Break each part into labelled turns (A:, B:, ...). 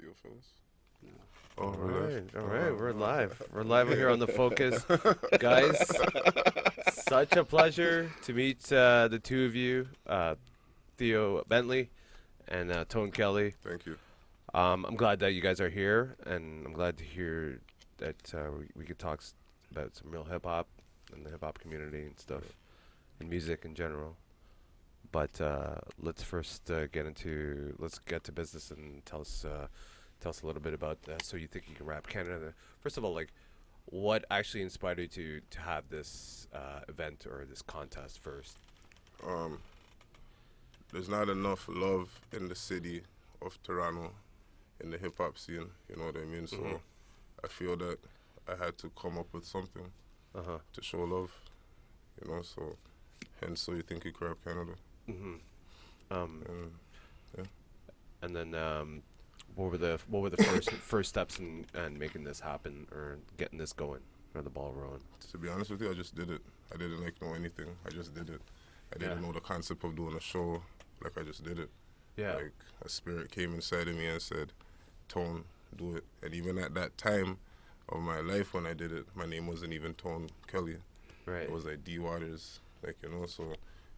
A: Theophilus.
B: All
A: We're live.
B: right, all right, we're live. We're live here on the Focus, guys. Such a pleasure to meet the two of you, Theo Bentley and Tone Kelly.
A: Thank you.
B: I'm glad that you guys are here, and I'm glad to hear that we could talk about some real hip hop and the hip hop community and stuff, and music in general. But let's first let's get to business and tell us a little bit about So You Think You Can Rap Canada. First of all, like, what actually inspired you to have this event or this contest first?
A: There's not enough love in the city of Toronto in the hip hop scene. You know what I mean? So I feel that I had to come up with something to show love. You know, so hence So You Think You Can Rap Canada.
B: And then what were the first steps in making this happen or getting this going or the ball rolling?
A: To be honest with you, I just did it. I didn't know anything. I just did it. I didn't know the concept of doing a show. Like, I just did it.
B: Yeah.
A: Like, a spirit came inside of me and said, Tone, do it. And even at that time of my life when I did it, my name wasn't even Tone Kelly.
B: Right.
A: It was like D Waters. Like, you know, so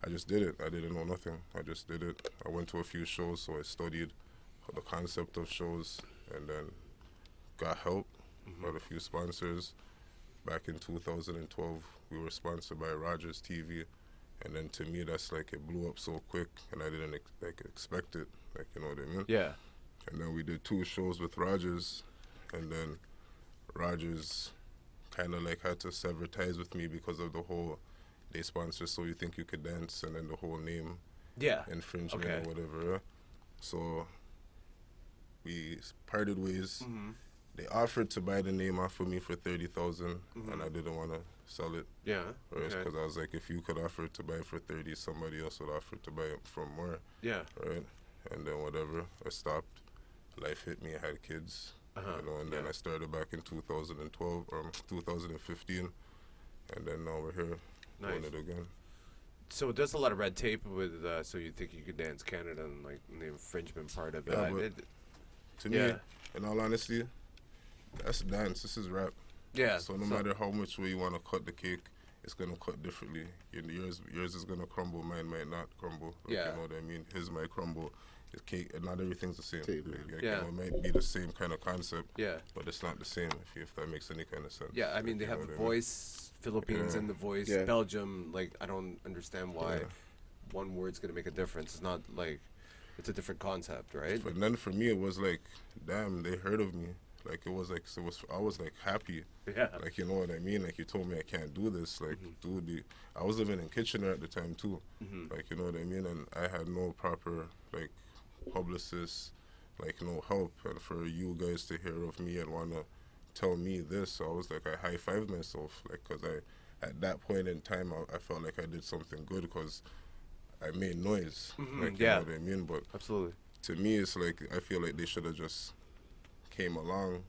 A: I just did it. I didn't know nothing. I just did it. I went to a few shows, so I studied the concept of shows and then got help, got a few sponsors. Back in 2012, we were sponsored by Rogers TV. And then to me, that's like, it blew up so quick, and I didn't expect it. Like, you know what I mean?
B: Yeah.
A: And then we did 2 shows with Rogers, and then Rogers kind of like had to sever ties with me because of the whole, they sponsor So You Think You Could Dance, and then the whole name infringement or whatever. Yeah? So we parted ways. They offered to buy the name off of me for $30,000, and I didn't want to sell it.
B: Yeah.
A: Right? Because I was like, if you could offer to buy it for 30, somebody else would offer to buy it for more.
B: Yeah.
A: Right? And then whatever, I stopped. Life hit me. I had kids. You know, and then I started back in 2012 or 2015, and then now we're here doing it again.
B: So there's a lot of red tape with So You Think You Could Dance Canada and like the infringement part of
A: Yeah,
B: it.
A: To me, in all honesty, that's dance. This is rap.
B: Yeah.
A: So no matter how much way you want to cut the cake, it's gonna cut differently. Yours is gonna crumble. Mine might not crumble. Like, you know what I mean? His might crumble. His cake, and not everything's the same. You know, it might be the same kind of concept. Yeah. But it's not the same. If that makes any kind of sense.
B: Yeah. I mean, they have The Voice, Philippines, and The Voice, Belgium. Like, I don't understand why one word's gonna make a difference. It's not like it's a different concept, right?
A: But then for me, it was like, damn, they heard of me. Like, it was like, I was like happy.
B: Yeah.
A: Like, you know what I mean? Like, you told me I can't do this. Like, dude, I was living in Kitchener at the time too. Like, you know what I mean? And I had no proper, like, publicists, like, no help. And for you guys to hear of me and want to tell me this, I was like, I high-fived myself. Like, because at that point in time, I felt like I did something good because I made noise. Like, you know what I mean? But
B: absolutely.
A: To me, it's like, I feel like they should have just came along,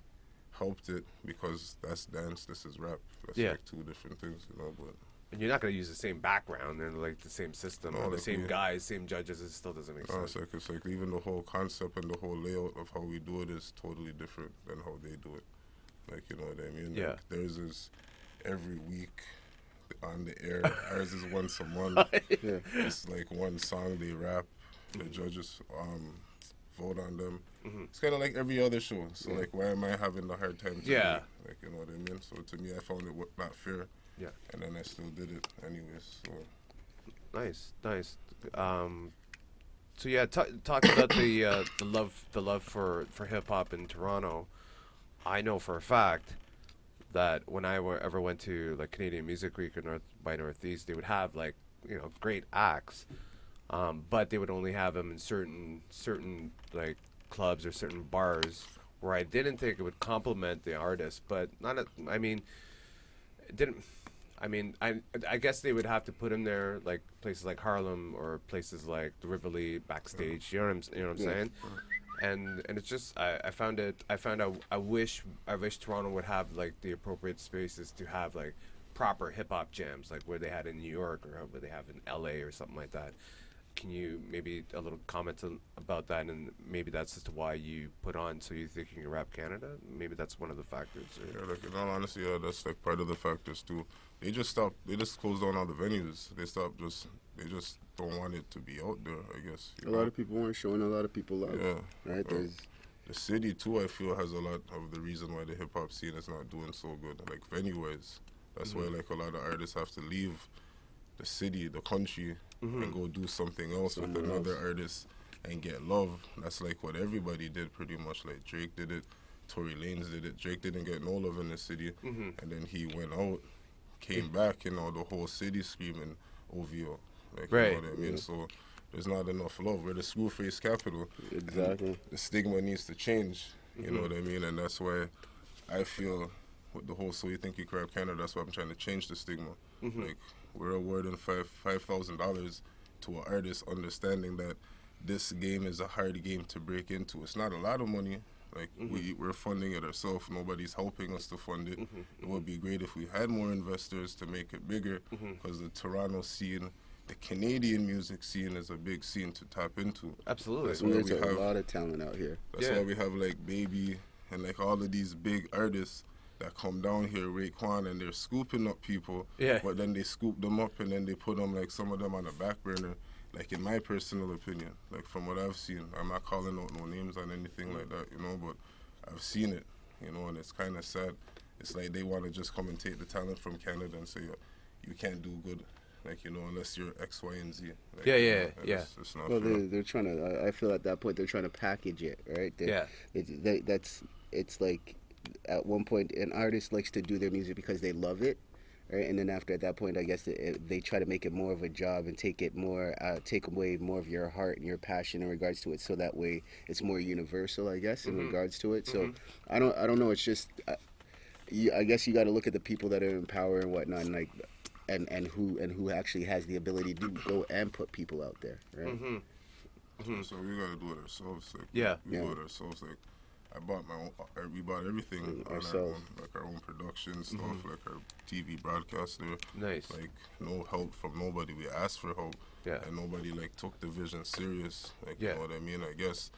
A: helped it, because that's dance, this is rap. That's like 2 different things, you know. But
B: and you're not gonna use the same background and like the same system or the same guys, same judges. It still doesn't make sense.
A: It's like even the whole concept and the whole layout of how we do it is totally different than how they do it. Like, you know what I mean?
B: Yeah.
A: Like, theirs is every week on the air. Ours is once a month. It's like one song they rap. The judges vote on them. It's kind of like every other show. So like, why am I having the hard time? Like, you know what I mean? So to me, I found it not fair. Yeah. And then I still did it anyways. So.
B: Nice. So yeah, talk about the love for hip hop in Toronto. I know for a fact that when I ever went to like Canadian Music Week or North by Northeast, they would have like, you know, great acts, but they would only have them in certain like clubs or certain bars where I didn't think it would complement the artist, but I mean, it didn't. I mean, I guess they would have to put him there, like places like Harlem or places like the Rivoli backstage. You know what I'm saying? And it's just I wish Toronto would have like the appropriate spaces to have like proper hip hop jams, like where they had in New York or where they have in L.A. or something like that. Can you maybe a little comment about that, and maybe that's as to why you put on So You Think You Can Rap Canada? Maybe that's one of the factors. Or?
A: Yeah, like in all honesty, yeah, that's like part of the factors too. They just stopped. They just closed down all the venues. They just don't want it to be out there. I guess
C: a lot of people weren't showing a lot of people love.
A: Yeah,
C: right.
A: The city too, I feel, has a lot of the reason why the hip hop scene is not doing so good. Like venue wise, that's why like a lot of artists have to leave the city, the country, and go do something else with another artist and get love. That's like what everybody did pretty much. Like Drake did it, Tory Lanez did it. Drake didn't get no love in the city, and then he went out, came back, the whole city screaming OVO. Like,
B: right.
A: You know what I mean? So there's not enough love. We're the screw-face capital.
C: Exactly.
A: The stigma needs to change. You know what I mean? And that's why I feel with the whole So You Think You Can Rap Canada, that's why I'm trying to change the stigma. Like, we're awarding $5,000 to an artist, understanding that this game is a hard game to break into. It's not a lot of money. Like, we're funding it ourselves. Nobody's helping us to fund it. It would be great if we had more investors to make it bigger, because the Toronto scene, the Canadian music scene, is a big scene to tap into.
B: Absolutely.
A: That's why
C: There's
A: we
C: a
A: have
C: lot of talent out here.
A: That's why we have like Baby and like all of these big artists that come down here, Raekwon, and they're scooping up people.
B: Yeah.
A: But then they scoop them up and then they put them, like, some of them on the back burner. Like, in my personal opinion, like from what I've seen, I'm not calling out no names on anything like that, but I've seen it, and it's kind of sad. It's like they want to just come and take the talent from Canada and say, you can't do good, like, unless you're X, Y, and Z. Like,
B: yeah.
A: It's not
C: Well,
A: fair.
C: they're trying to. I feel at that point they're trying to package it, right? It's like at one point an artist likes to do their music because they love it, right? And then at that point, I guess they try to make it more of a job and take away more of your heart and your passion in regards to it, so that way it's more universal, I guess, in regards to it. So I don't know. It's just I guess you got to look at the people that are in power and whatnot, and like. And who actually has the ability to go and put people out there, right?
A: So we gotta do it ourselves. Like, we do it ourselves. Like, we bought everything on our own, like our own production stuff, like our TV broadcaster.
B: Nice.
A: Like, no help from nobody. We asked for help, and nobody like took the vision serious. Like, you know what I mean? I guess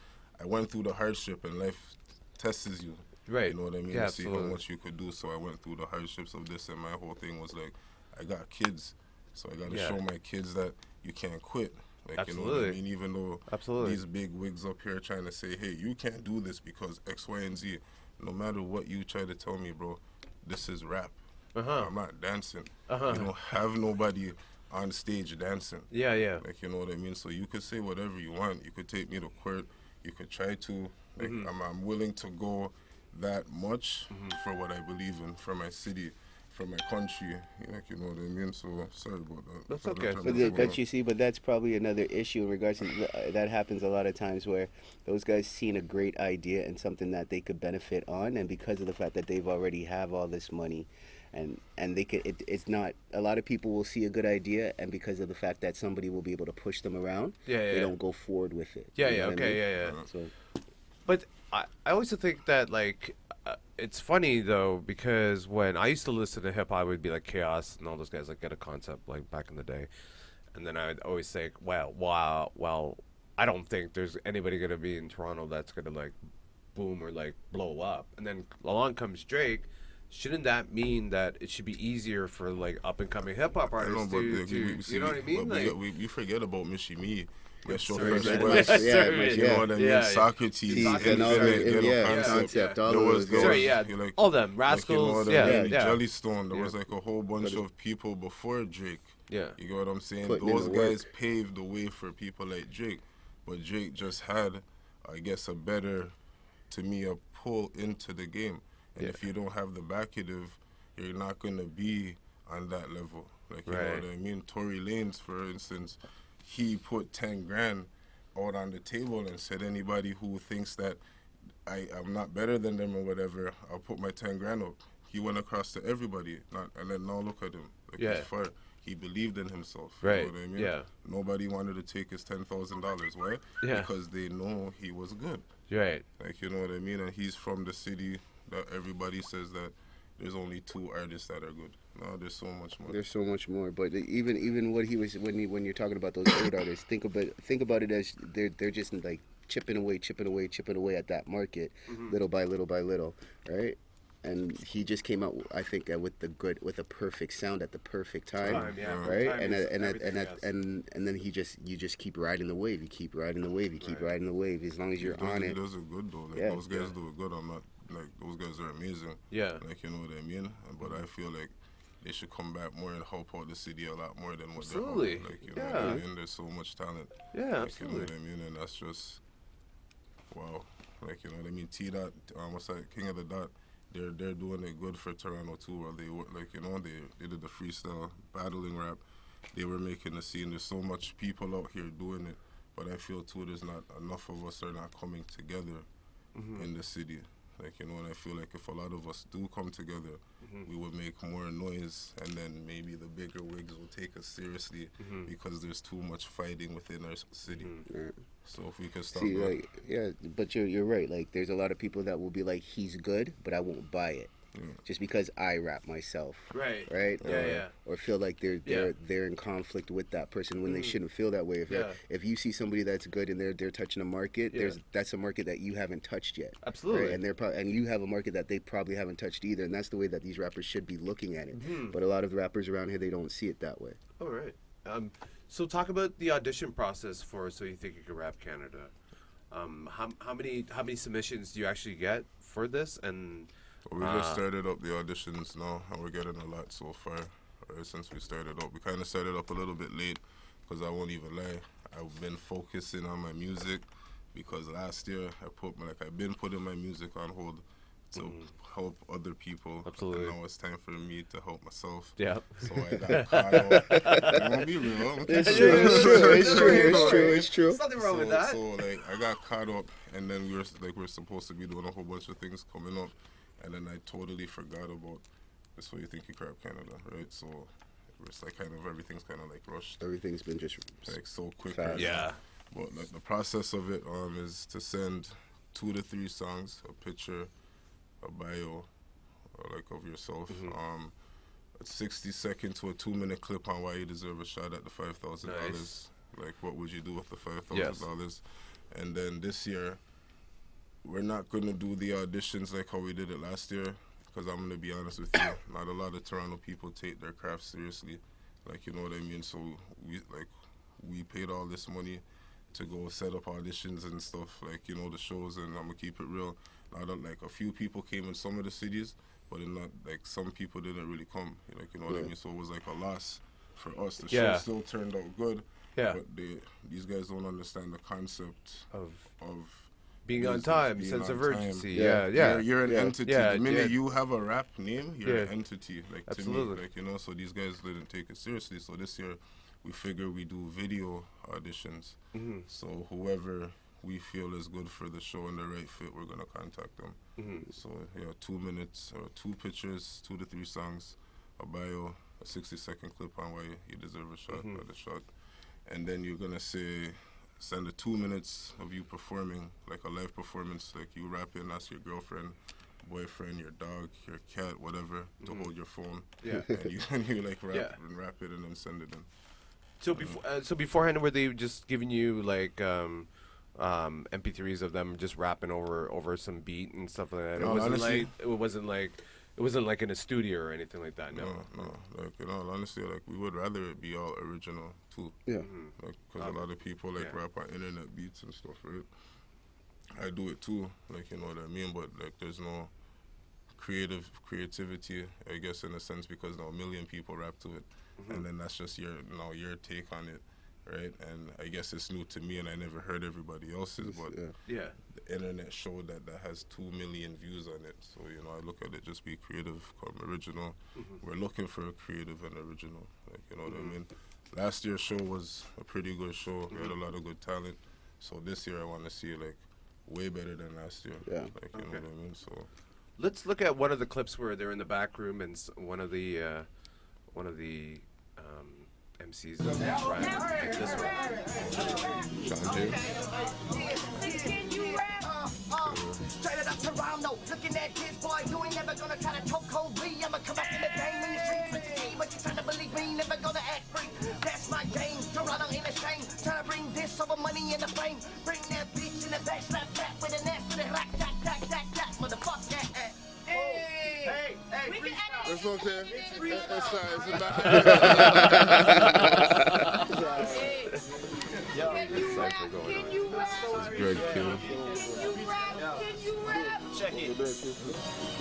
A: I went through the hardship, and life tests you.
B: Right.
A: You know what I mean?
B: Yeah,
A: to see how much you could do. So I went through the hardships of this, and my whole thing was like, I got kids, so I got to show my kids that you can't quit. Like, you know what I mean? Even though these big wigs up here trying to say, hey, you can't do this because X, Y, and Z. No matter what you try to tell me, bro, this is rap. I'm not dancing. You don't have nobody on stage dancing.
B: Yeah.
A: Like, you know what I mean? So you could say whatever you want. You could take me to court. You could try to. Like, I'm willing to go that much for what I believe in, for my city, for my country, like, you know what I mean? So sorry about that.
B: That's okay.
C: But that's probably another issue in regards to that happens a lot of times, where those guys seen a great idea and something that they could benefit on, and because of the fact that they've already have all this money, and they could, it's not, a lot of people will see a good idea, and because of the fact that somebody will be able to push them around, they don't go forward with it. So,
B: but I always think that, like, it's funny though, because when I used to listen to hip hop, I would be like Chaos and all those guys, like Get a Concept, like back in the day, and then I would always say, well, I don't think there's anybody gonna be in Toronto that's gonna like boom or like blow up. And then along comes Drake. Shouldn't that mean that it should be easier for like up and coming hip hop artists to you know what I mean?
A: But we forget about Mishi Me. You know what I mean? Socrates,
C: and all Concept, all those.
B: Like, all them Rascals,
A: Jellystone. There was like a whole bunch of people before Drake. You get what I'm saying? Those guys paved the way for people like Drake, but Drake just had, I guess, a pull into the game. And if you don't have the backative, you're not gonna be on that level. Like, you know what I mean? Tory Lanez, for instance, he put 10 grand out on the table and said, anybody who thinks that I'm not better than them or whatever, I'll put my 10 grand up. He went across to everybody, and then now look at him. Like,
B: Yeah.
A: he's fire. He believed in himself.
B: Right.
A: You know what I mean?
B: Yeah.
A: Nobody wanted to take his $10,000. Why?
B: Yeah.
A: Because they know he was good.
B: Right.
A: Like, you know what I mean? And he's from the city that everybody says that there's only 2 artists that are good. No, there's so much more.
C: There's so much more, but even what he was when you're talking about those old artists, think about it as they're just like chipping away at that market, little by little, right? And he just came out, I think, with a perfect sound at the perfect time, right?
B: Time
C: and then you just keep riding the wave. You keep riding the wave. You keep riding the wave. As long as you're on it.
A: He does it good though. Like,
C: Yeah.
A: those guys do it good. I'm not like, those guys are amazing.
B: Yeah.
A: Like, you know what I mean? But I feel like they should come back more and help out the city a lot more than what
B: Absolutely.
A: they're helping. Like, you know what I mean? There's so much talent.
B: Yeah,
A: like,
B: absolutely.
A: You know what I mean? And that's just wow. Like, you know what I mean? T Dot, what's that? King of the Dot. They're doing it good for Toronto too. While they were like, you know, they did the freestyle battling rap. They were making the scene. There's so much people out here doing it, but I feel too there's not enough of us are not coming together in the city. Like, you know, and I feel like if a lot of us do come together, we would make more noise, and then maybe the bigger wigs will take us seriously because there's too much fighting within our city.
C: Right.
A: So if we can stop
C: See,
A: that,
C: like, yeah, but you're right. Like, there's a lot of people that will be like, he's good, but I won't buy it, just because I rap myself,
B: Right.
C: right?
B: Yeah,
C: Or feel like they're
B: Yeah.
C: they're in conflict with that person when they shouldn't feel that way. If you see somebody that's good and they're touching a market, that's a market that you haven't touched yet.
B: Absolutely.
C: Right? And and you have a market that they probably haven't touched either, and that's the way that these rappers should be looking at it. But a lot of rappers around here, they don't see it that way.
B: All right. So talk about the audition process for So You Think You Can Rap Canada. How many submissions do you actually get for this? And
A: we just started up the auditions now, and we're getting a lot so far. Since we started up, we kind of started up a little bit late, because I won't even lie, I've been focusing on my music, because last year I've been putting my music on hold to help other people.
B: Absolutely.
A: And now it's time for me to help myself.
B: Yeah.
A: So I got caught out. I'm gonna be real.
C: It's true.
B: There's nothing wrong with that.
A: So like I got caught up, and then we're supposed to be doing a whole bunch of things coming up, and then I totally forgot about this. So You Think You Can Rap Canada, right? So it's like kind of everything's kind of like rushed,
C: Everything's been just
A: like so quick.
C: fast.
A: Right
B: Yeah.
A: now. But like the process of it is to send 2 to 3 songs, a picture, a bio, like of yourself, a 60-second to a 2-minute clip on why you deserve a shot at the $5,000.
B: Nice.
A: Like, what would you do with the $5,000?
B: Yes.
A: And then this year, we're not gonna do the auditions like how we did it last year, because I'm gonna be honest with you, not a lot of Toronto people take their craft seriously. Like, you know what I mean? So we paid all this money to go set up auditions and stuff, like, you know, the shows, and I'm gonna keep it real. Like, a few people came in some of the cities, but not like some people didn't really come. Like, you know what I mean? So it was like a loss for us. The show still turned out good, but these guys don't understand the concept of
B: being on time, sense of urgency.
A: You're an entity. The minute you have a rap name, you're an entity. Like,
B: absolutely.
A: To me, like, you know. So these guys didn't take it seriously. So this year, we figure we do video auditions. So whoever we feel is good for the show and the right fit, we're gonna contact them. So 2 minutes, 2 pictures, 2 to 3 songs, a bio, a 60-second clip on why you deserve a shot or the shot, and then you're gonna send 2 minutes of you performing, like a live performance, like you rapping, ask your girlfriend, boyfriend, your dog, your cat, whatever, to hold your phone. And you like rap it and then send it in.
B: So beforehand, were they just giving you like MP3s of them just rapping over some beat and stuff like that?
A: No, honestly,
B: it wasn't like in a studio or anything like that. No.
A: Like, you know, honestly, like, we would rather it be all original too.
C: Yeah.
A: Like, because a lot of people like rap on internet beats and stuff, right? I do it too, like, you know what I mean. But like, there's no creativity, I guess, in a sense, because now 1 million people rap to it, and then that's just your take on it, right? And I guess it's new to me, and I never heard everybody else's, but the internet showed that has 2 million views on it. So, you know, I look at it, just be creative, come original. We're looking for a creative and original, like, you know what I mean. Last year's show was a pretty good show. We had a lot of good talent. So this year I want to see like way better than last year.
C: Yeah.
A: Like, you know what I mean. So
B: Let's look at one of the clips where they're in the back room and one of the one of the MCs is trying to make this one.
A: Sean James.
D: Straight it up Toronto, looking at this boy, you ain't never gonna try to choke hold me. I'ma come up in the game in the streets with the team, but you trying to believe me, never gonna act free. That's my game, Toronto ain't ashamed. Trying to bring this over money and the fame. Bring that bitch in the back, slap that with an ass with a rack, tack, tack, tack, tack, motherfucker. Hey,
A: That's okay. That's fine. It's about Greg King.
D: Check it.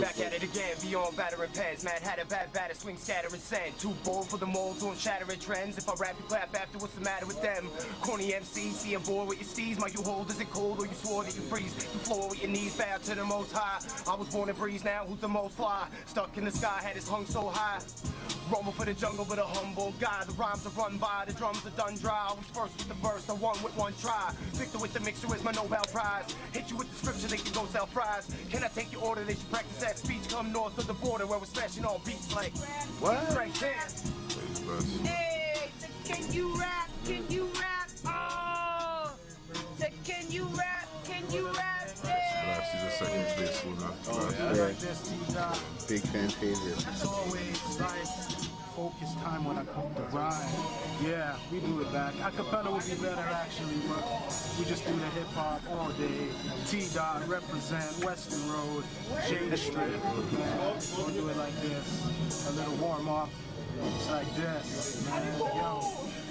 D: Back at it again, beyond battering pens. Mad had a bad batter, swing scattering sand. Too bold for the molds on shattering trends. If I rap, you clap after, what's the matter with them? Corny MC, seeing bored with your steez. My you hold, is it cold or you swore that you freeze? The floor with your knees, bow to the most high. I was born to breeze, now who's the most fly? Stuck in the sky, had his hung so high. Roaming for the jungle with a humble guy. The rhymes are run by, the drums are done dry. Always first with the verse, I won with one try. Victor with the mixture is my Nobel Prize. Hit you with the scripture, they can go sell fries. Can I take your order? They should practice that speech. Come north of the border where we're smashing all beats like what? Right there.
E: Hey, so can you rap? Can you rap? Oh, so can you rap? Can you rap?
A: Blast, he's a second place winner.
C: Big fan favorite.
F: It's always like focus time when I come to rhyme. Yeah, we do it back. Acapella would be better actually, but we just do the hip hop all day. T-Dot represent Western Road, Jada Street. We'll do it like this. A little warm up. It's like this, man. Yo.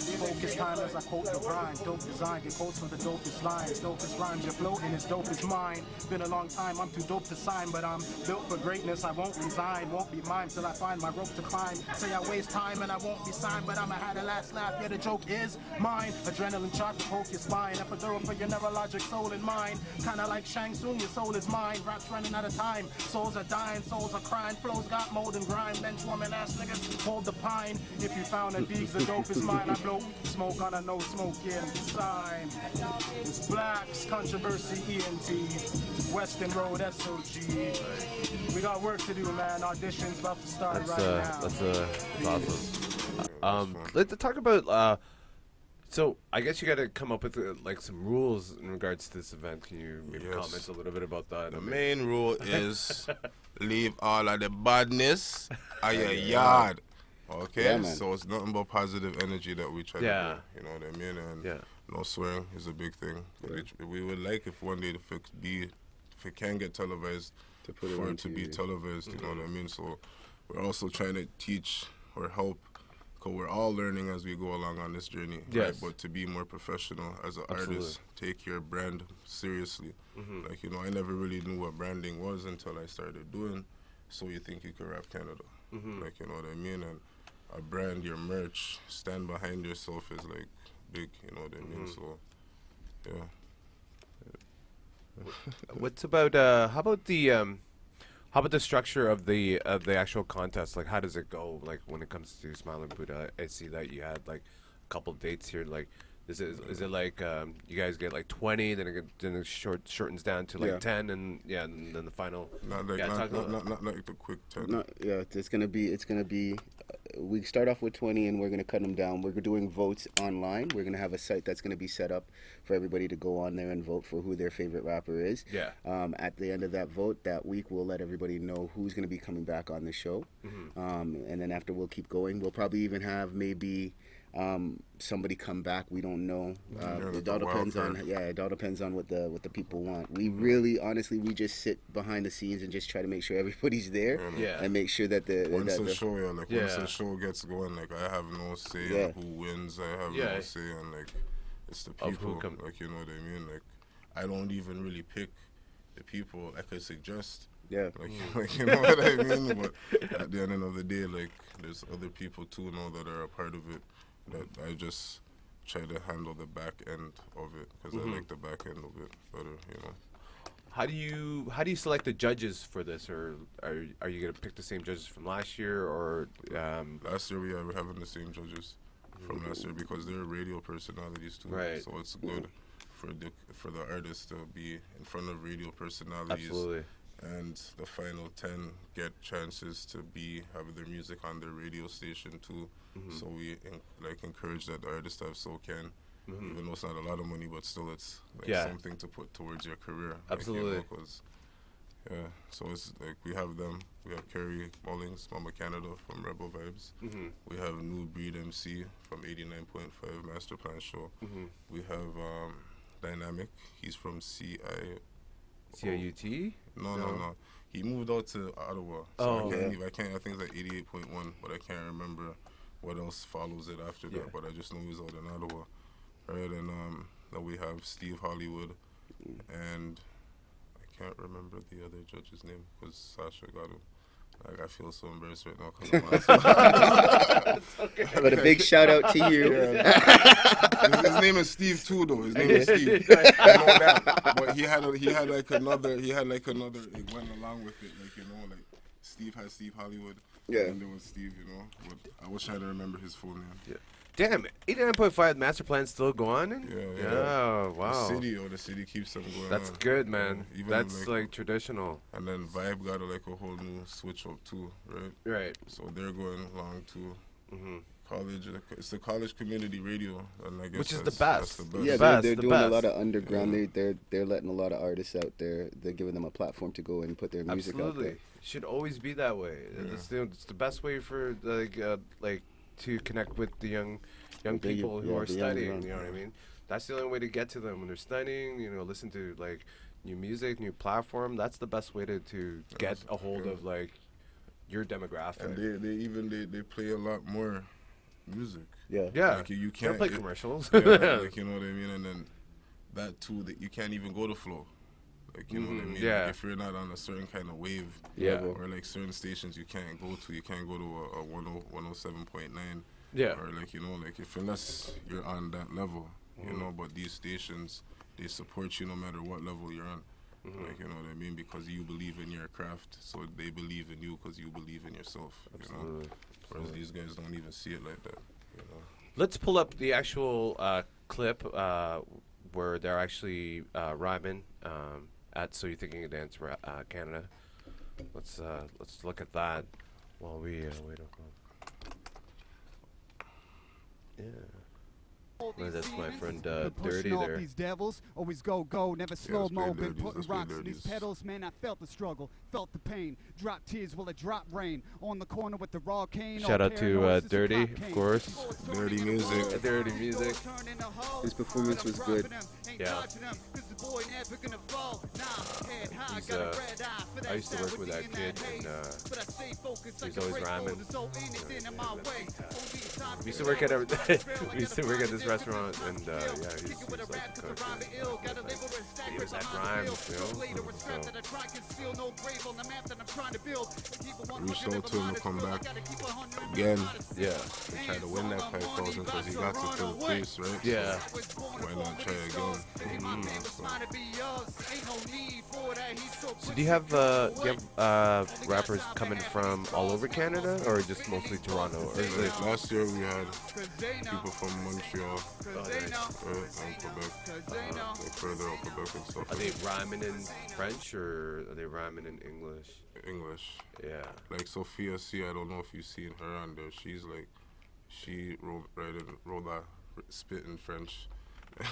F: Focus time as I quote the rhyme. Dope design, get quotes for the dopest lines. Dopest rhymes, you're floating, it's dope as mine. Been a long time, I'm too dope to sign, but I'm built for greatness, I won't resign. Won't be mine till I find my rope to climb. Say I waste time and I won't be signed, but I'ma have the last laugh. Yeah, the joke is mine. Adrenaline shot to poke your spine. Epidural for your neurologic soul and mind. Kinda like Shang Tsung, your soul is mine. Rap's running out of time. Souls are dying, souls are crying. Flows got mold and grime. Bench woman ass niggas hold the pine. If you found a D's, the dope is mine. I blow smoke on a no smoking sign. It's Blacks, Controversy, ENT, Western Road, SOG. We got work to do, man. Auditions about to start right now.
B: That's awesome. Let's talk about. So I guess you got to come up with like some rules in regards to this event. Can you maybe comment a little bit about that?
A: The main rule is leave all of the badness at your yard. Okay,
C: Yeah,
A: so it's nothing but positive energy that we try to do. You know what I mean? And
B: Yeah.
A: no swearing is a big thing. We would like if one day if it can get televised,
C: To put it
A: for
C: on
A: it to be
C: TV.
A: televised. You know what I mean? So we're also trying to teach or help. Cause we're all learning as we go along on this journey, right?
B: Yes.
A: But to be more professional as an
B: Absolutely.
A: artist, take your brand seriously. Like, you know, I never really knew what branding was until I started doing So You Think You Could Rap Canada. Like, you know what I mean? And a brand, your merch, stand behind yourself is like big, you know what I mean? So, yeah.
B: What's about how about the structure of the actual contest? Like, how does it go? Like, when it comes to Smiling Buddha, I see that you had like a couple dates here. Like, is it like you guys get like 20, then it shortens down to like 10, and and then the final.
A: Not like, not like the quick 10.
C: No, yeah, it's gonna be. We start off with 20, and we're gonna cut them down. We're doing votes online. We're gonna have a site that's gonna be set up for everybody to go on there and vote for who their favorite rapper is.
B: Yeah.
C: At the end of that vote that week, we'll let everybody know who's gonna be coming back on the show. And then after, we'll keep going. We'll probably even have maybe somebody come back. We don't know. It all depends on it all depends on what the people want. We really, honestly, we just sit behind the scenes and just try to make sure everybody's there. And make sure that
A: once the show gets going, like, I have no say on who wins. I have no say on, like, it's the people. Like, you know what I mean? Like, I don't even really pick the people. I could suggest. Like, you know what I mean? But at the end of the day, like, there's other people too now that are a part of it. That I just try to handle the back end of it because I like the back end of it better, you know.
B: How do you select the judges for this, or are you gonna pick the same judges from last year, or
A: last year we're having the same judges from last year because they're radio personalities too.
B: Right.
A: So it's good for the artists to be in front of radio personalities.
B: Absolutely.
A: and the final 10 get chances to have their music on their radio station too. So we encourage that the artists have SoCan, even though it's not a lot of money, but still it's something to put towards your career.
B: Absolutely.
A: So it's like we have them. We have Kerry Mullings, Mama Canada from Rebel Vibes. We have New Breed MC from 89.5 Master Plan Show. We have Dynamic. He's from
B: CIUT?
A: No. He moved out to Ottawa. So I think it's like 88.1, but I can't remember what else follows it after that. But I just know he's out in Ottawa. Right, and then we have Steve Hollywood, and I can't remember the other judge's name because Sasha got him. Like, I feel so embarrassed right now because I'm
C: okay. But a big shout out to you.
A: His name is Steve too, though. His name is Steve. I know that. But he had another. It went along with it, like Steve has Steve Hollywood.
C: Yeah.
A: And there was Steve, But I wish I had to remember his full name.
B: Yeah. Damn, 89.5 Master Plan still going?
A: Yeah.
B: Oh, wow.
A: The city keeps them going.
B: That's
A: on.
B: good, man.
A: Even
B: That's like traditional.
A: And then Vibe got a whole new switch up too, right?
B: Right.
A: So they're going along too. College, it's the college community radio, and I guess
B: which is the best.
A: That's the best.
C: Yeah, they're doing a lot of underground. They're letting a lot of artists out there. They're giving them a platform to go and put their music out there.
B: Should always be that way. It's the best way for to connect with the young people who are studying. You know what I mean? That's the only way to get to them when they're studying. Listen to new music, new platform. That's the best way to get a hold of your demographic.
A: And they play a lot more music.
C: Yeah.
A: Like you can't
B: play commercials.
A: You know what I mean? And then that too, that you can't even go to flow. You know what I mean?
B: Yeah.
A: If you're not on a certain kind of wave, or certain stations you can't go to. You can't go to a 107.9.
B: Yeah.
A: Or unless you're on that level, But these stations, they support you no matter what level you're on. You know what I mean? Because you believe in your craft, so they believe in you because you believe in yourself.
B: Absolutely.
A: Whereas these guys don't even see it like that.
B: Let's pull up the actual clip where they're actually rhyming at So You Thinking of Dance Canada. Let's look at that while we wait up. Yeah. Well, that's my friend Dirty there.
G: These devils always go, never slow mo. Been putting rocks in these pedals, man. I felt the struggle, felt the pain. Drop tears while it drop rain. On the corner with the raw cane.
B: Shout out to Dirty, of course.
A: Dirty music.
B: Dirty music.
C: His performance was good.
B: Yeah. I used to work with that kid, and he's always rhyming. We used to work at this restaurant, and he's like the cook. He was at rhymes,
A: Reached out to him to come back again.
B: Yeah.
A: And try to win that 5,000 because he got to third place, right?
B: Yeah.
A: Why not try again?
B: So do you have rappers coming from all over Canada, or just mostly Toronto? Or is it
A: last year we had people from Montreal, and Quebec, further up Quebec and stuff.
B: Are they rhyming in French or are they rhyming in English?
A: English.
B: Yeah.
A: Like Sophia C, I don't know if you've seen her on there. She wrote spit in French.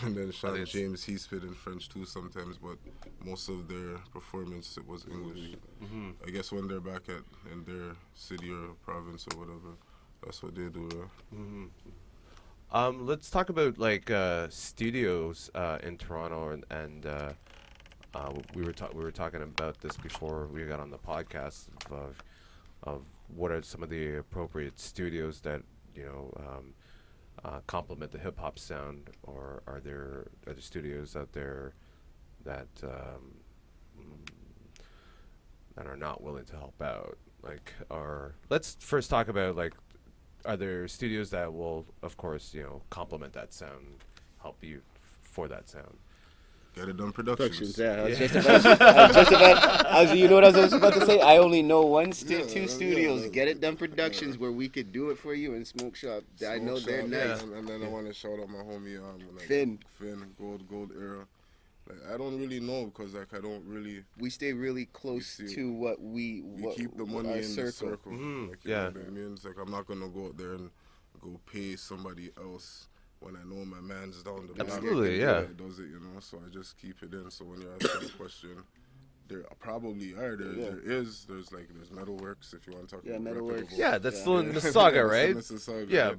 A: And then Sean James, he spit in French too sometimes, but most of their performance, it was English. I guess when they're back in their city or province or whatever, that's what they do.
B: Let's talk about studios in Toronto, and we were talking about this before we got on the podcast of what are some of the appropriate studios that complement the hip hop sound, or are there studios out there that are not willing to help out? Or let's first talk about are there studios that will, of course, complement that sound, help you for that sound?
A: Get It Done Productions.
C: Yeah, I was just about. You know what I was about to say? I only know two studios. Get It Done Productions, where we could do it for you, and Smoke Shop. I know they're nice.
A: And then I want to shout out my homie
C: Finn,
A: Gold Era. Like, I don't really know because like I don't really.
C: We stay really close to what we
A: keep the money in the circle. Like, you
B: Yeah.
A: know what I mean? It's like I'm not gonna go out there and go pay somebody else when I know my man's down the block.
B: Absolutely, yeah.
A: Does it, you know? So I just keep it in. So when you're asking a question, there probably are. There's Metalworks if you want to talk about
C: Metalworks.
B: Yeah, that's still in Mississauga, right?
A: Mississauga,
B: Yeah.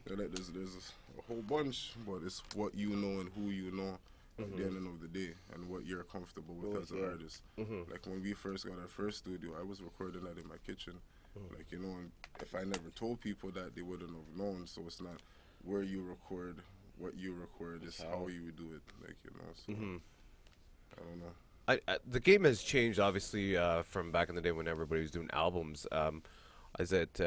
A: There's a whole bunch, but it's what you know and who you know at the end of the day and what you're comfortable with as an artist. Like when we first got our first studio, I was recording that in my kitchen. Like, you know, and if I never told people that, they wouldn't have known. So it's not where you record, what you record, it's how you do it. Like, you know, so I don't know.
B: The game has changed, obviously, from back in the day when everybody was doing albums. Is it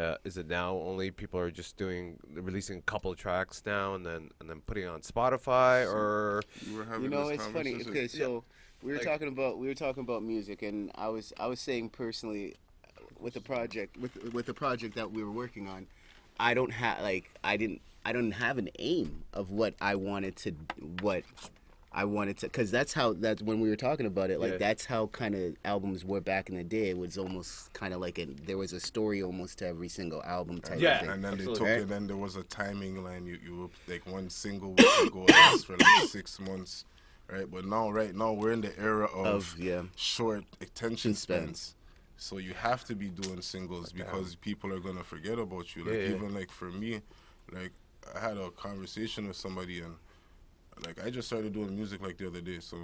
B: now only people are just releasing a couple of tracks now and then putting it on Spotify, or
C: you know, it's funny. Okay, so we were talking about music, and I was saying personally, with the project that we were working on, I don't have an aim of what I wanted to, because that's when we were talking about it, like that's how kind of albums were back in the day. It was almost kind of like there was a story almost to every single album type of thing.
A: And then they took it, and then there was a timing line. You like one single would go last for like 6 months, right? But right now we're in the era of short attention spans. So you have to be doing singles because people are gonna forget about you. Like even like for me, like I had a conversation with somebody and like I just started doing music like the other day. So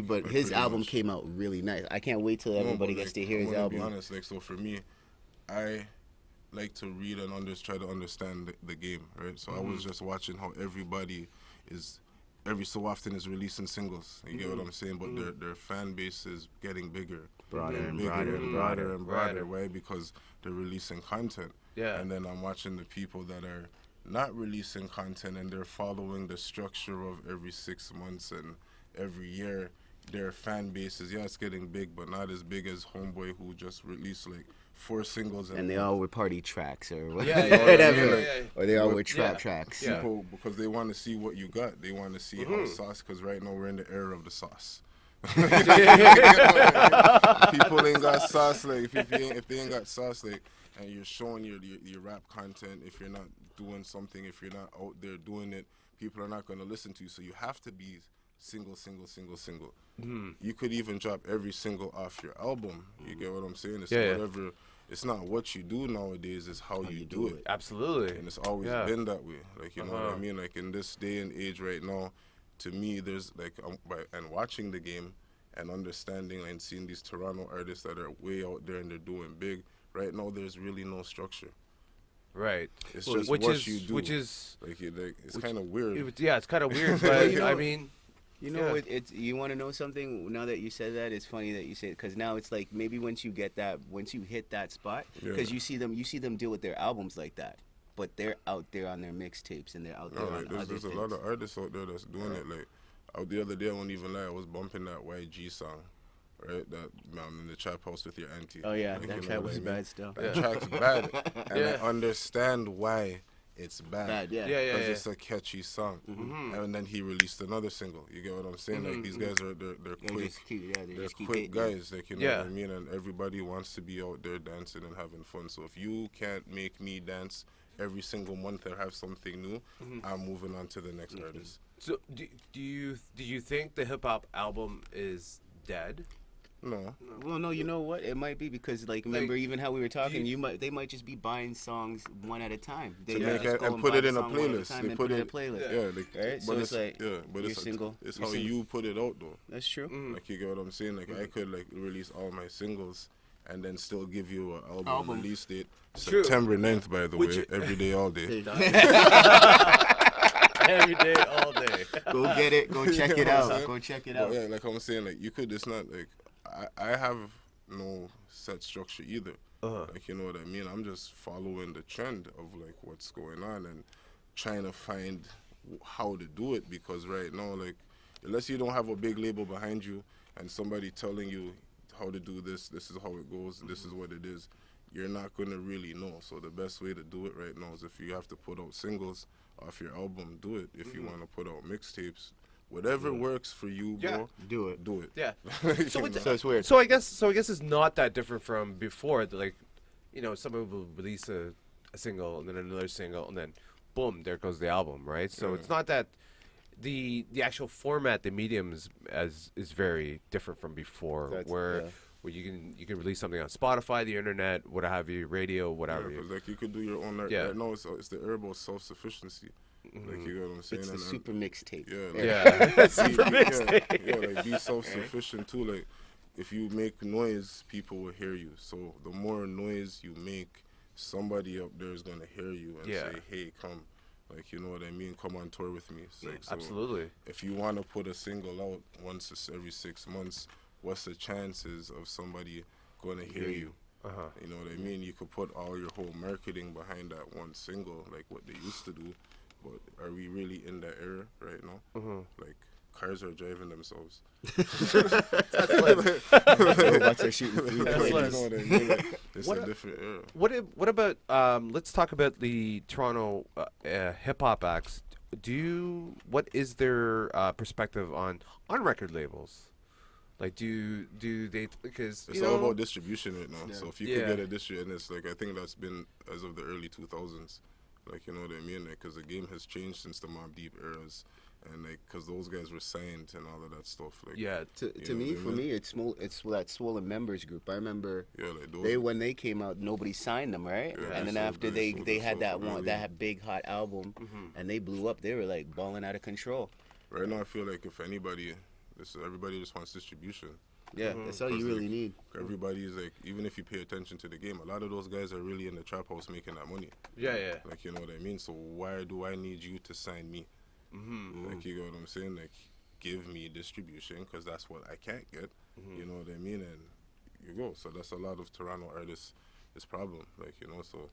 C: but his album came out really nice. I can't wait till everybody gets to hear his album.
A: To be honest, like so for me, I like to read and try to understand the game, right? So I was just watching how everybody is every so often is releasing singles. You get what I'm saying? But their fan base is getting bigger. Broader and broader, right? Because they're releasing content.
B: Yeah.
A: And then I'm watching the people that are not releasing content and they're following the structure of every 6 months and every year. Their fan bases, it's getting big, but not as big as Homeboy, who just released like 4 singles.
C: And they all were party tracks or whatever. Or they all were trap tracks.
A: People, because they want to see what you got. They want to see how sauce, because right now we're in the era of the sauce. People ain't got sauce, like if they ain't got sauce, like, and you're showing your rap content, if you're not doing something, if you're not out there doing it, people are not going to listen to you. So you have to be single. You could even drop every single off your album. You get what I'm saying? It's whatever. It's not what you do nowadays, it's how you do it.
B: Absolutely.
A: And it's always been that way. Like, you know what I mean? Like in this day and age right now, to me, there's like, and watching the game and understanding and seeing these Toronto artists that are way out there and they're doing big, right now there's really no structure.
B: Right.
A: It's just what you do.
B: Which is...
A: Like it's kind of weird.
B: It's kind of weird, but I mean...
C: You know, you want to know something? Now that you said that, it's funny that you say it, because now it's like maybe once you hit that spot, because you see them deal with their albums like that, but they're out there on their mixtapes and they're out there on other
A: there's
C: things.
A: A lot of artists out there that's doing it. Like the other day, I won't even lie, I was bumping that YG song, right? That in the trap house with your auntie.
C: Oh yeah,
A: like,
C: that track was bad stuff.
A: That track's bad, and I understand why. It's bad.
C: Yeah.
A: Because it's a catchy song. And then he released another single. You get what I'm saying? Like these guys they're quick. They're quick guys. Like, you know what I mean? And everybody wants to be out there dancing and having fun. So if you can't make me dance every single month or have something new, I'm moving on to the next artist.
B: So do you think the hip hop album is dead?
A: No.
C: Well, no, you know what? It might be because, like, remember even how we were talking. They might just be buying songs one at a time. They
A: and put it in a playlist.
C: They put it in a playlist.
A: Right?
C: So it's like
A: it's
C: single.
A: It's how you put it out, though.
C: That's true.
A: Like, you get what I'm saying? Like, I could like release all my singles and then still give you an album release date. September 9th, by the way. Every day, all day.
B: Every day, all day.
C: Go get it. Go check it out. Go check it out.
A: Yeah, like I'm saying, like you could. It's not like I have no set structure either. Like, you know what I mean? I'm just following the trend of like what's going on and trying to find how to do it, because right now, like, unless you don't have a big label behind you and somebody telling you how to do this is how it goes, this is what it is, you're not going to really know. So the best way to do it right now is if you have to put out singles off your album, do it. If you want to put out mixtapes, whatever works for you, bro.
B: Yeah.
C: Do it.
A: Do it.
B: Yeah.
C: So it's weird.
B: So I guess it's not that different from before. Like, you know, someone will release a single and then another single and then boom, there goes the album, right? So it's not that the actual format, the medium is very different from before, where you can release something on Spotify, the internet, what have you, radio, whatever.
A: Yeah, 'cause, like, you could do your own art.
B: Yeah.
A: Right now, it's the herb of self-sufficiency. Like, you know what I'm saying?
C: It's the super mixtape.
B: Super mixtape.
A: Yeah, like, be self-sufficient too. Like, if you make noise, people will hear you. So the more noise you make, somebody up there is gonna hear you and say, "Hey, come." Like, you know what I mean? Come on tour with me. It's like, so
B: absolutely.
A: If you want to put a single out once every 6 months, what's the chances of somebody going to hear you? You know what I mean? You could put all your whole marketing behind that one single, like what they used to do. But are we really in that era right now? Like, cars are driving themselves.
C: Robots are shooting through
A: You know
C: places.
A: what I mean? Like, it's a different era.
B: What about let's talk about the Toronto hip hop acts. What is their perspective on record labels? Like, do they, because
A: it's all about distribution right now. So if you could get a distribution, and it's like, I think that's been as of the early 2000s. Like, you know what I mean? Like, because the game has changed since the Mobb Deep eras, and like, because those guys were signed and all of that stuff. Like,
C: to me, for me, it's that Swollen Members group. I remember
A: like
C: when they came out, nobody signed them, right?
A: Yeah,
C: and then
A: so
C: after
A: they
C: they had that
A: really.
C: that big hot album, and they blew up. They were like balling out of control.
A: Right now, I feel like if anybody, everybody just wants distribution.
C: Yeah, that's all you really need.
A: Everybody's like, even if you pay attention to the game, a lot of those guys are really in the trap house making that money.
B: Yeah.
A: Like, you know what I mean? So why do I need you to sign me? Like, you know what I'm saying? Like, give me distribution, because that's what I can't get. You know what I mean? And you go. So that's a lot of Toronto artists' problem. Like, you know, so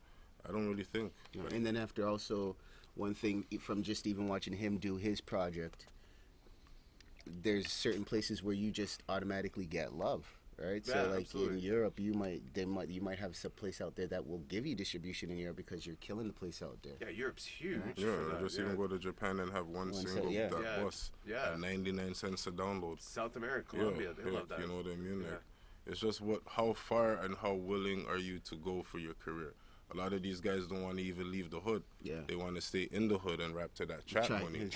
A: I don't really think. Like,
C: And then after also, one thing from just even watching him do his project, there's certain places where you just automatically get love, right?
B: Yeah,
C: so like
B: absolutely.
C: in Europe, you might have some place out there that will give you distribution in Europe because you're killing the place out there.
B: Yeah, Europe's huge.
A: yeah,
B: for
A: or
B: that,
A: just even go to Japan and have one single that bus at 99 cents a download.
B: South America, Colombia, they love that.
A: You know what I mean? Like, it's just how far and how willing are you to go for your career? A lot of these guys don't want to even leave the hood.
C: Yeah.
A: They want to stay in the hood and rap to that trap money.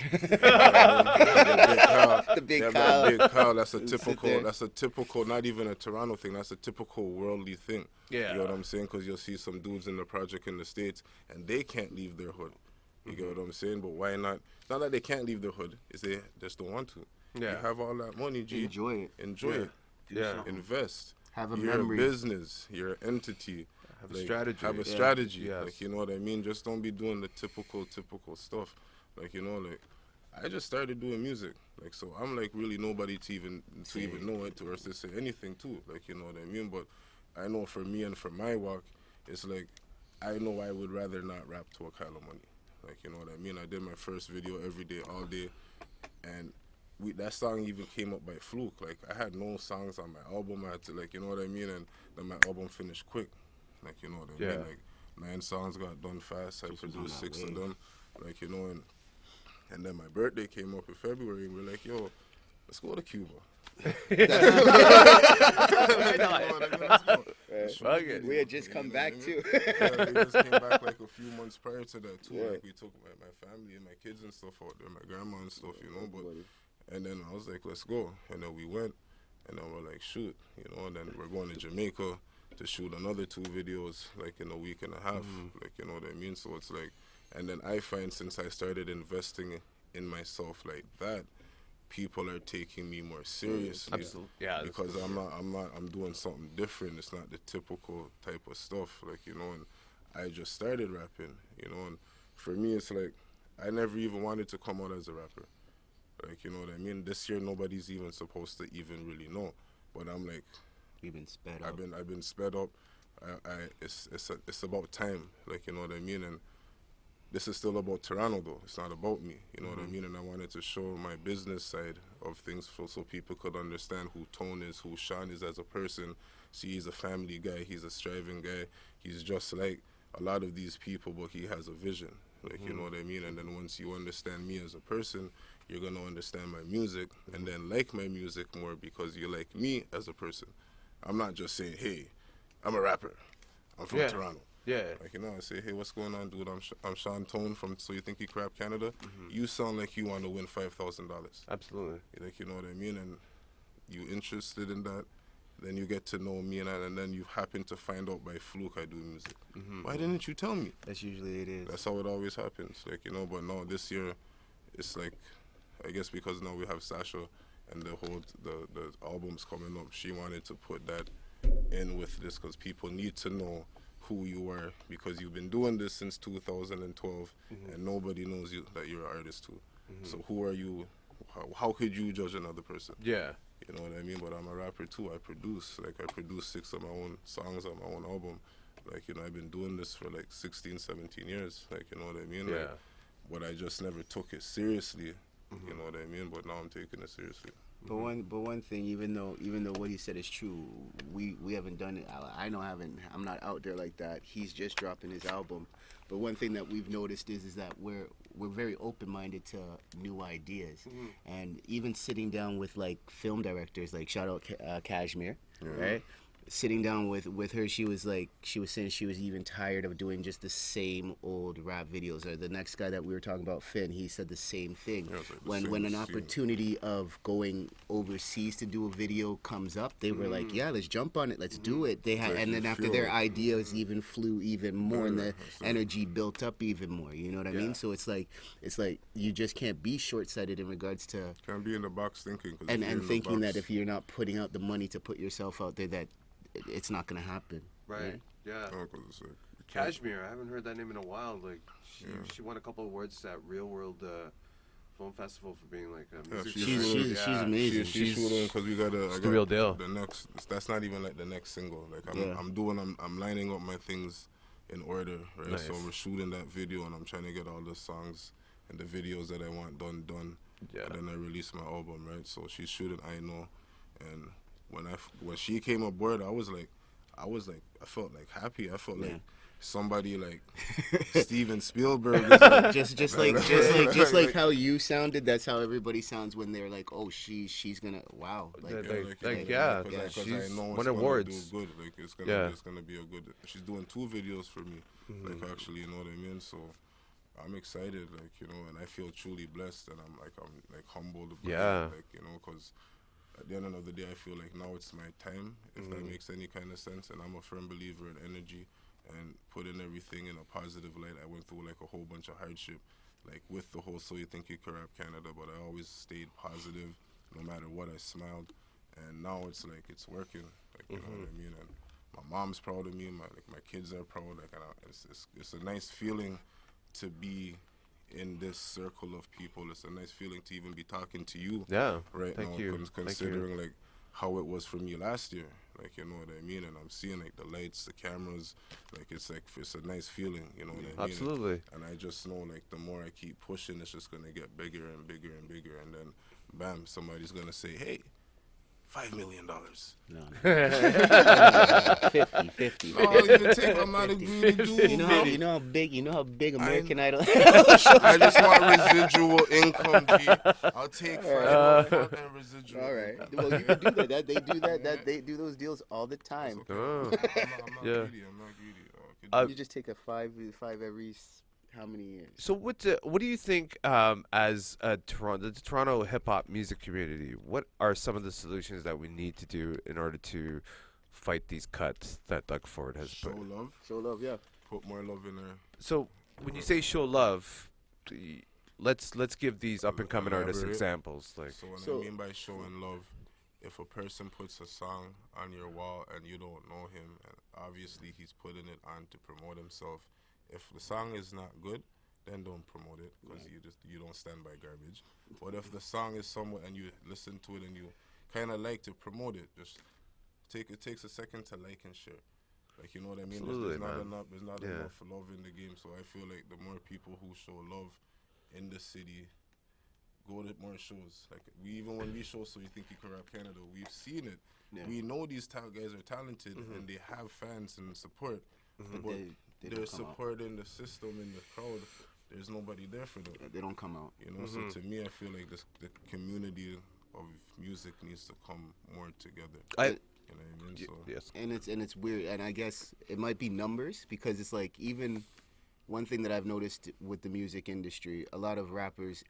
C: The big
A: That
C: Kyle.
A: big Kyle. That's a
C: Sit
A: typical.
C: there.
A: That's a typical. Not even a Toronto thing. That's a typical worldly thing.
B: Yeah.
A: You know what I'm saying? Because you'll see some dudes in the project in the States and they can't leave their hood. You get what I'm saying? But why not? It's not that they can't leave their hood. It's they just don't want to.
B: Yeah.
A: You have all that money, G.
C: Enjoy it.
A: Enjoy it.
B: Yeah.
A: Invest.
C: Have a
A: You're
C: memory.
A: a business. You're an entity.
B: Have a strategy.
A: Have a
B: Yeah.
A: strategy.
B: Yes.
A: Like, you know what I mean? Just don't be doing the typical stuff. Like, you know, like, I just started doing music. Like, so I'm like really nobody to even know it, or to say anything to. Like, you know what I mean? But I know for me and for my walk, it's like, I know I would rather not rap to a Kylo money. Like, you know what I mean? I did my first video every day, all day, and that song even came up by fluke. Like, I had no songs on my album. I had to, like, you know what I mean? And then my album finished quick. Like, you know what I mean? Like, 9 songs got done fast. I produced 6 of them. Like, you know, and then my birthday came up in February, and we're like, yo, let's go to Cuba.
C: We had just come back too.
A: We just came back like a few months prior to that too. Like, we took my family and my kids and stuff out there, my grandma and stuff, you know. But and then I was like, let's go. And then we went, and then we're like, shoot, you know. And then we're going to Jamaica to shoot another 2 videos, like in a week and a half. Like, you know what I mean? So it's like, and then I find since I started investing in myself like that, people are taking me more seriously.
B: Absolutely. Yeah.
A: Because I'm doing something different. It's not the typical type of stuff, like, you know, and I just started rapping, you know, and for me it's like, I never even wanted to come out as a rapper. Like, you know what I mean? This year nobody's even supposed to even really know. But I'm like,
C: We've been sped up.
A: I've been sped up. It's about time, like, you know what I mean? And this is still about Toronto, though. It's not about me, you know what I mean? And I wanted to show my business side of things so people could understand who Tone is, who Sean is as a person. See, he's a family guy. He's a striving guy. He's just like a lot of these people, but he has a vision. Like, you know what I mean? And then once you understand me as a person, you're going to understand my music and then like my music more because you like me as a person. I'm not just saying, hey, I'm a rapper. I'm from Toronto.
B: Yeah.
A: Like, you know, I say, hey, what's going on, dude? I'm Sean Tone from So You Think You Crap Canada. You sound like you want to win $5,000.
B: Absolutely.
A: Like, you know what I mean? And you interested in that, then you get to know me, and then you happen to find out by fluke I do music. Why didn't you tell me?
C: That's usually it is.
A: That's how it always happens. Like, you know, but now this year, it's like, I guess because now we have Sasha and the album's coming up, she wanted to put that in with this because people need to know who you are because you've been doing this since 2012 and nobody knows you that you're an artist too. So who are you? How could you judge another person?
B: Yeah.
A: You know what I mean? But I'm a rapper too. I produce. Like, I produce 6 of my own songs on my own album. Like, you know, I've been doing this for like 16, 17 years. Like, you know what I mean?
B: Yeah.
A: Like, but I just never took it seriously. You know what I mean? But now I'm taking it seriously.
C: But one thing, even though what he said is true, we haven't done it. I'm not out there like that. He's just dropping his album. But one thing that we've noticed is that we're very open-minded to new ideas, and even sitting down with like film directors, like shout out Kashmir, right? Sitting down with her, she was saying she was even tired of doing just the same old rap videos. Or the next guy that we were talking about, Finn, he said the same thing.
A: Yeah, like
C: when an opportunity of going overseas to do a video comes up, they were like, yeah, let's jump on it, let's do it. They had, and then after their ideas even flew even more, and the energy built up even more. You know what I mean? So it's like you just can't be short-sighted in regards to
A: Can't be in the box thinking.
C: and thinking that if you're not putting out the money to put yourself out there, that it's not gonna happen.
B: Right. Yeah.
A: Oh, 'cause it's like,
B: Kashmir, I haven't heard that name in a while. Like, she won a couple of awards at Real World Film Festival for being like a music
C: She's amazing.
A: She's shooting because we got
B: the real deal.
A: The next, that's not even like the next single. Like I'm lining up my things in order, right?
B: Nice.
A: So we're shooting that video and I'm trying to get all the songs and the videos that I want done.
B: Yeah.
A: And then I release my album, right? So she's shooting I Know, and when she came aboard, I felt like happy. I felt like somebody like Steven Spielberg.
C: Just like how you sounded. That's how everybody sounds when they're like, oh, she's gonna
A: Because
B: she's
A: I know
B: won
A: it's
B: awards.
A: gonna do good. Like it's gonna be a good. She's doing 2 videos for me. Like actually, you know what I mean. So I'm excited. Like, you know, and I feel truly blessed, and I'm humbled. By it, like, you know, because at the end of the day, I feel like now it's my time, if that makes any kind of sense. And I'm a firm believer in energy and putting everything in a positive light. I went through like a whole bunch of hardship, like with the whole So You Think You Crap Canada, but I always stayed positive no matter what. I smiled, and now it's like it's working. Like, you know what I mean? And my mom's proud of me. My kids are proud. Like, and it's a nice feeling to be in this circle of people. It's a nice feeling to even be talking to you right now, considering like how it was for me last year. Like, you know what I mean? And I'm seeing like the lights, the cameras, like it's a nice feeling, you know what I mean?
B: Absolutely.
A: And I just know like the more I keep pushing, it's just gonna get bigger and bigger and bigger, and then bam, somebody's gonna say, hey, $5 million.
C: No. 50.
A: Oh, you take I'm not a greedy dude.
C: You know how big American Idol.
A: I just want residual income, G. I'll take 5 and residual.
C: All right. Well, you can do that. They do that. They do those deals all the time.
A: Okay. I'm not greedy. I'm not greedy.
C: You just take a five every how many years?
B: So what do you think as the Toronto hip hop music community? What are some of the solutions that we need to do in order to fight these cuts that Doug Ford has put?
C: Show love, yeah.
A: Put more love in there.
B: So when you say show love, let's give these up and coming artists examples. Like,
A: so what I mean by showing love, if a person puts a song on your wall and you don't know him, and obviously he's putting it on to promote himself. If the song is not good, then don't promote it because you don't stand by garbage. But if the song is somewhere and you listen to it and you kind of like to promote it, just it takes a second to like and share. Like, you know what I mean? There's not enough love in the game. So I feel like the more people who show love in the city, go to more shows. Like when we show So You Think You Crap Canada, we've seen it. Yeah. We know these guys are talented and they have fans and support. But they're supporting the system and the crowd there's nobody there for them.
C: They don't come out.
A: You know, so to me, I feel like the community of music needs to come more together. You know what I mean? So.
B: Yes.
C: And it's weird, and I guess it might be numbers, because it's like, even one thing that I've noticed with the music industry, a lot of rappers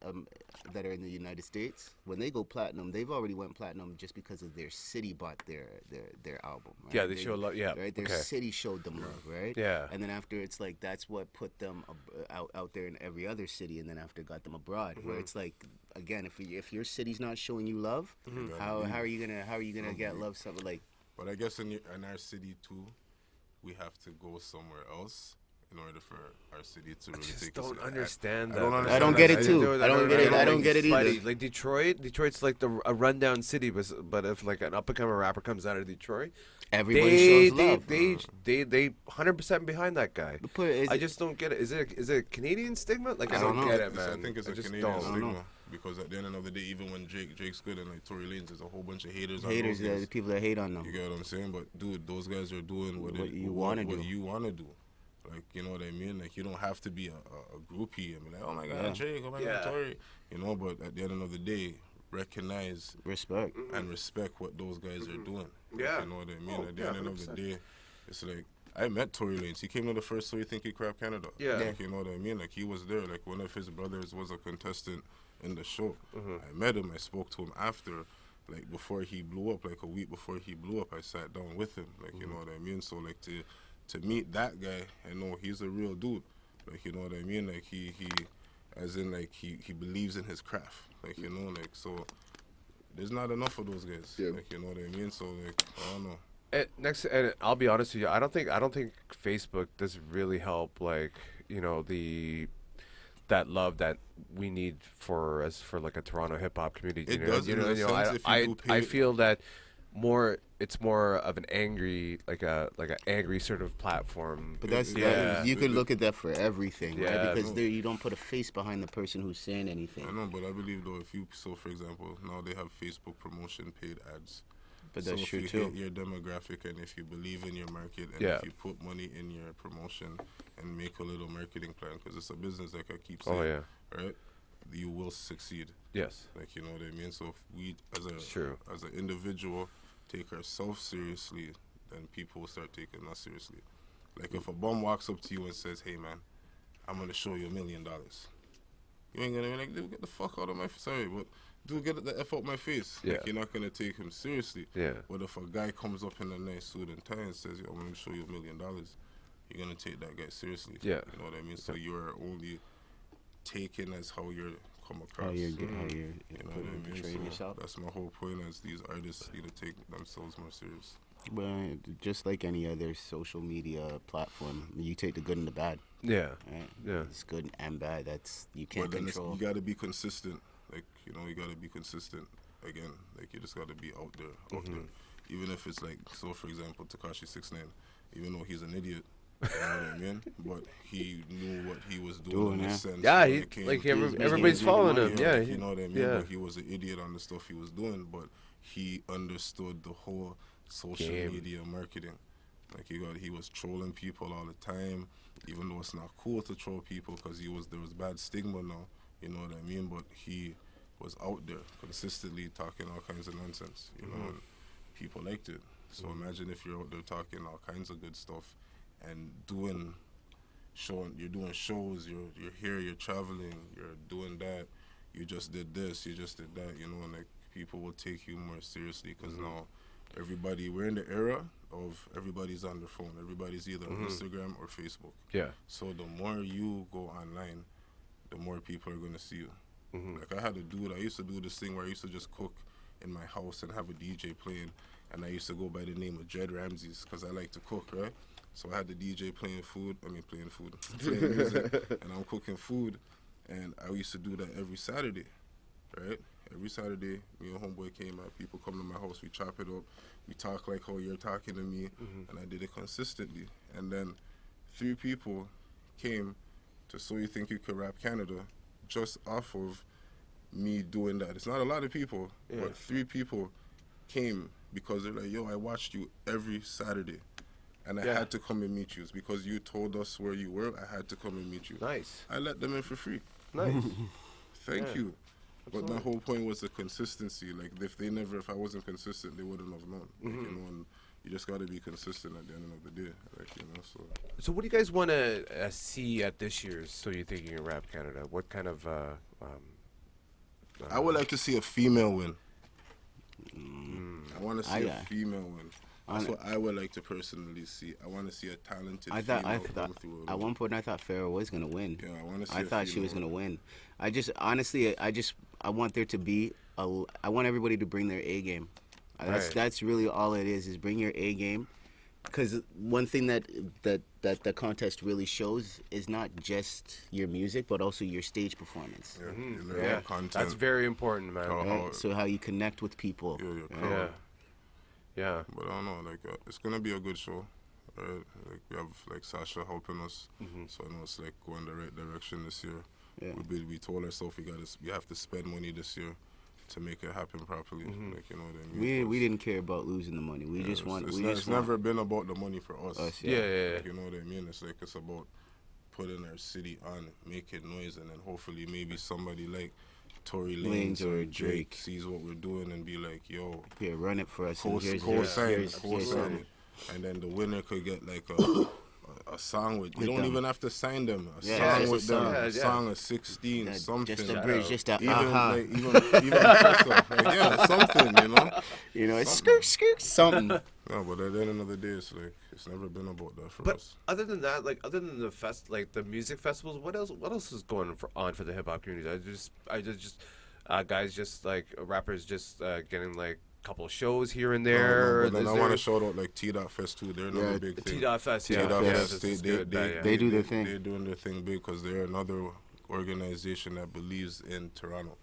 C: that are in the United States, when they go platinum, they've already went platinum just because of their city bought their album. Right?
B: Yeah, they show love. Yeah,
C: right. Their city showed them love, right?
B: Yeah.
C: And then after, it's like that's what put them out there in every other city, and then after got them abroad, where it's like, again, if your city's not showing you love, how are you gonna get love? Something like.
A: But I guess in our city too, we have to go somewhere else in order for our city to really take us.
B: Don't understand that.
C: I don't get it too. I don't get it. I don't get it either.
B: Like Detroit's like a rundown city, but if like an up and coming rapper comes out of Detroit,
C: everybody shows love.
B: They 100% behind that guy. I just don't get it. Is it a Canadian stigma? Like I don't get it, man.
A: I think it's a Canadian stigma. Because at the end of the day, even when Drake's good and like Tory Lanez, there's a whole bunch of haters.
C: Yeah, the people that hate on them.
A: You get what I'm saying? But dude, those guys are doing what you want to do. Like, you know what I mean? Like, you don't have to be a groupie and be like, oh my God, Drake, oh my God, Tory. You know, but at the end of the day, recognize,
C: respect
A: what those guys are doing.
B: Yeah.
A: You know what I mean? At the end of the day, it's like, I met Tory Lanez. He came to the first So You Think He Crap Canada.
B: Yeah.
A: Like, you know what I mean? Like, he was there. Like, one of his brothers was a contestant in the show. I met him. I spoke to him after, like, before he blew up, like a week before he blew up. I sat down with him. Like, you know what I mean? So, like, to meet that guy, I know he's a real dude. Like, you know what I mean? Like, he as in, like, he believes in his craft. Like, you know, like, so there's not enough of those guys. Yeah. Like, you know what I mean? So, like, I don't know.
B: And I'll be honest with you, I don't think Facebook does really help, like, you know, that love that we need for like a Toronto hip hop community.
A: It does.
B: I feel that it's more of an angry, like an angry sort of platform.
C: But you could look at that for everything, right? Because you don't put a face behind the person who's saying anything.
A: I know, but I believe though, for example, now they have Facebook promotion paid ads.
C: But that's true
A: too. If you hit your demographic and if you believe in your market and if you put money in your promotion and make a little marketing plan, because it's a business, like I keep saying, right? You will succeed.
B: Yes.
A: Like, you know what I mean? So if we, as an individual, take ourselves seriously, then people will start taking us seriously. Like if a bum walks up to you and says, hey man, I'm going to show you $1 million. You ain't going to be like, dude, get the fuck out of my face. Sorry, but dude, get the F out my face.
B: Yeah.
A: Like, you're not going to take him seriously.
B: Yeah.
A: But if a guy comes up in a nice suit and tie and says, yo, I'm going to show you $1 million, you're going to take that guy seriously.
B: Yeah.
A: You know what I mean? So you're only taken as how you're come across.
C: How you're
A: you know what I mean? So
C: yourself.
A: that's my whole point, is these artists need to take themselves more serious.
C: Well, just like any other social media platform, you take the good and the bad.
B: Yeah.
C: Right?
B: Yeah.
C: It's good and bad. That's you can't control.
A: You got to be consistent. Like, you know, you got to be consistent. Again, like, you just got to be out there. Even if it's like, so for example, Tekashi 6ix9ine, even though he's an idiot, you know what I mean? But he knew what he was doing in a sense.
B: Yeah, everybody's following him. Yeah,
A: you know what I mean? Yeah. But he was an idiot on the stuff he was doing, but he understood the whole social media marketing. Like, he was trolling people all the time, even though it's not cool to troll people because there was bad stigma now. You know what I mean? But he was out there consistently talking all kinds of nonsense. You know, and people liked it. So imagine if you're out there talking all kinds of good stuff and you're doing shows, you're here, you're traveling, you're doing that, you just did this, you just did that, you know, and like people will take you more seriously because now we're in the era of everybody's on their phone. Everybody's either on Instagram or Facebook. Yeah. So the more you go online, the more people are going to see you. Like I used to do this thing where I used to just cook in my house and have a DJ playing, and I used to go by the name of Jed Ramses because I like to cook, right? So I had the DJ playing music, and I'm cooking food, and I used to do that every Saturday, right? Every Saturday, me and homeboy came out, people come to my house, we chop it up, we talk like how you're talking to me, and I did it consistently. And then 3 people came to So You Think You Could Rap Canada just off of me doing that. It's not a lot of people, but 3 people came because they're like, yo, I watched you every Saturday. and I had to come and meet you. It's because you told us where you were. I had to come and meet you.
B: Nice.
A: I let them in for free.
B: Nice.
A: Thank you.
B: Absolutely.
A: But my whole point was the consistency. Like, if I wasn't consistent, they wouldn't have known. Like, you know, and you just got to be consistent at the end of the day. Like, you know,
B: So what do you guys want to see at this year's So You Thinking in Rap Canada? What kind of...
A: I would like to see a female win. I want to see a female win. That's what I would like to personally see. I want to see a talented female come through.
C: At one point I thought Farrah was gonna win.
A: Yeah, I want to see.
C: I thought she was gonna win. I just honestly, I want there to be I want everybody to bring their A game. That's really all it is bring your A game. Because one thing that the contest really shows is not just your music, but also your stage performance.
A: Yeah, content.
B: That's very important, man.
C: Right? So how you connect with people.
B: Yeah.
A: But I don't know, like it's gonna be a good show. Right? Like we have like Sasha helping us, so I know it's like going the right direction this year.
C: Yeah.
A: We told ourselves we have to spend money this year to make it happen properly. Like, you know what I
C: mean? We didn't care about losing the money. We just want.
A: It's never been about the money for us.
C: Like,
A: you know what I mean? It's like it's about putting our city on, making noise, and then hopefully maybe somebody like Tory Lanez or Drake sees what we're doing and be like, yo,
C: run it for us.
A: Co-sign it. And then the winner could get like a song with you don't even have to sign them. Song with them. A song of 16, something.
C: Just a bridge, just a
A: even something, you know.
C: You know, it's skirt, something.
A: No, but at the end of the day, it's like it's never been about that for us.
B: Other than that, like other than the music festivals, what else is going on for the hip hop community? I just guys just like rappers just getting like couple shows here and there.
A: But then I want to shout out like T-Dot Fest too. They're another big thing.
B: T-Dot Fest,
A: T-Dot Fest,
C: they do their thing.
A: They're doing their thing big because they're another organization that believes in Toronto.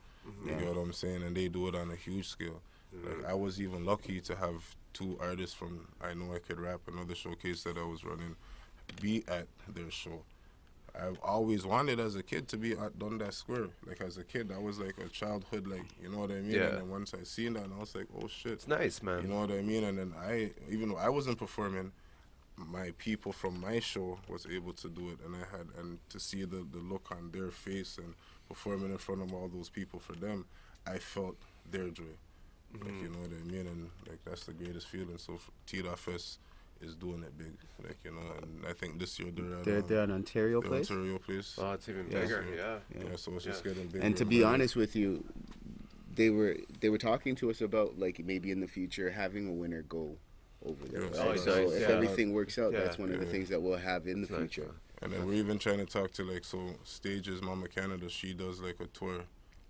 A: You get what I'm saying? And they do it on a huge scale. Like I was even lucky to have 2 artists from I Know I Could Rap, another showcase that I was running, be at their show. I've always wanted as a kid to be at Dundas Square. Like as a kid, that was like a childhood, like, you know what I mean?
B: Yeah.
A: And then once I seen that, and I was like, oh shit.
B: It's nice, man.
A: You know what I mean? And then even though I wasn't performing, my people from my show was able to do it. And to see the look on their face and performing in front of all those people for them, I felt their joy. Like, you know what I mean? And like that's the greatest feeling. So T-Dot Fest is doing it big, like, you know, and I think this year they're
C: an Ontario place.
A: Ontario place.
B: Oh, it's even bigger.
A: Yeah. So it's just getting bigger.
C: And to be honest with you, they were talking to us about like maybe in the future having a winner go over there. Right? So if everything works out, that's one of the things that we'll have in the future.
A: And then we're even trying to talk to like Stages Mama Canada. She does like a tour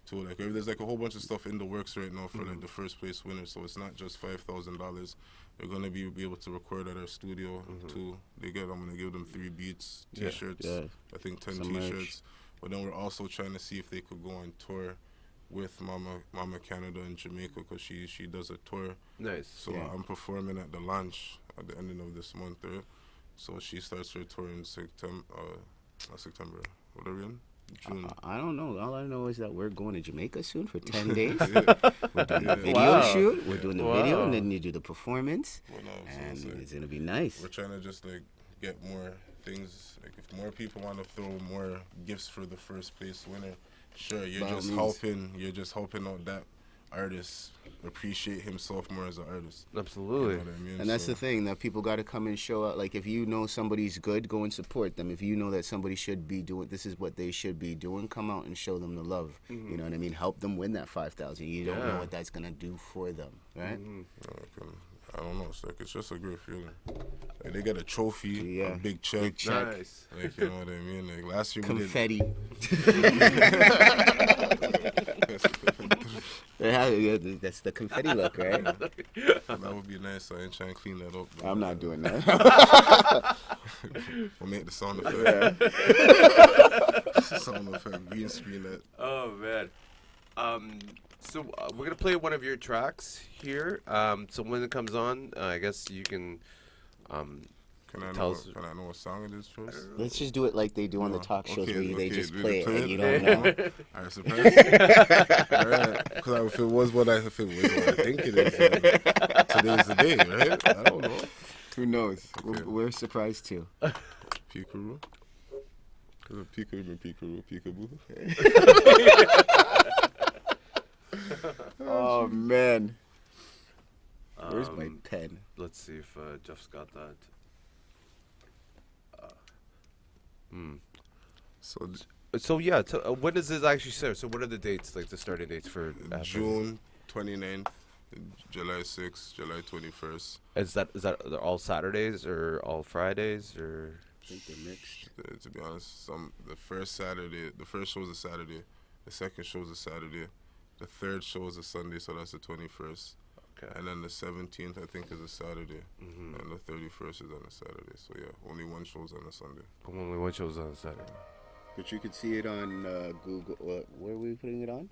A: too. Like there's like a whole bunch of stuff in the works right now for like the first place winner. So it's not just $5,000. They're gonna be able to record at our studio too. I'm gonna give them 3 beats, T-shirts. I think 10 T-shirts. Merch. But then we're also trying to see if they could go on tour with Mama Canada in Jamaica because she does a tour.
B: Nice.
A: So I'm performing at the launch at the ending of this month there. So she starts her tour in September. What are we in? June.
C: I don't know. All I know is that we're going to Jamaica soon for 10 days. We're doing the video shoot. We're doing the video, and then you do the performance. It's going to be nice.
A: We're trying to just like get more things. Like if more people want to throw more gifts for the first place winner, sure, you're just helping out that artist appreciate himself more as an artist.
B: Absolutely.
A: You know what I mean?
C: And that's the thing, that people got to come and show out. Like if you know somebody's good, go and support them. If you know that somebody should be doing, this is what they should be doing, come out and show them the love. You know what I mean? Help them win that $5,000. You don't know what that's gonna do for them, right?
A: I don't know. It's just a great feeling. Like they get a trophy, a big check.
B: Nice.
A: Like, you know what I mean? Like last year
C: confetti. That's the confetti look, right?
A: That would be nice. So I ain't trying to clean that up.
C: I'm not doing that.
A: We'll make the sound effect. Sound effect. Green screen that.
B: Oh man. So we're gonna play one of your tracks here. So when it comes on, I guess you can.
A: Can I know what song it is first?
C: Let's just do it like they do on the talk shows where they just play it and you don't know.
A: Alright, surprise. Alright, because if it was what I think it is, today's the day, right? I don't know.
C: Who knows?
A: Okay.
C: We're surprised too.
A: Peekaroo. Because of Peekaroo, Peekaroo, Peekaboo.
C: Oh man. Where's my pen?
B: Let's see if Jeff's got that. So yeah, when does this actually start? So what are the dates, like the starting dates for
A: June 29th, July 6th, July 21st.
B: Is that they're all Saturdays or all Fridays or?
C: I think they're mixed.
A: To be honest, the first show is a Saturday, the second show is a Saturday, the third show is a Sunday, so that's the 21st.
B: Okay.
A: And then the 17th, I think, is a Saturday, and the 31st is on a Saturday. So yeah, only one show's on a Sunday.
B: Only one show's on Saturday.
C: But you could see it on Google. Where are we putting it on?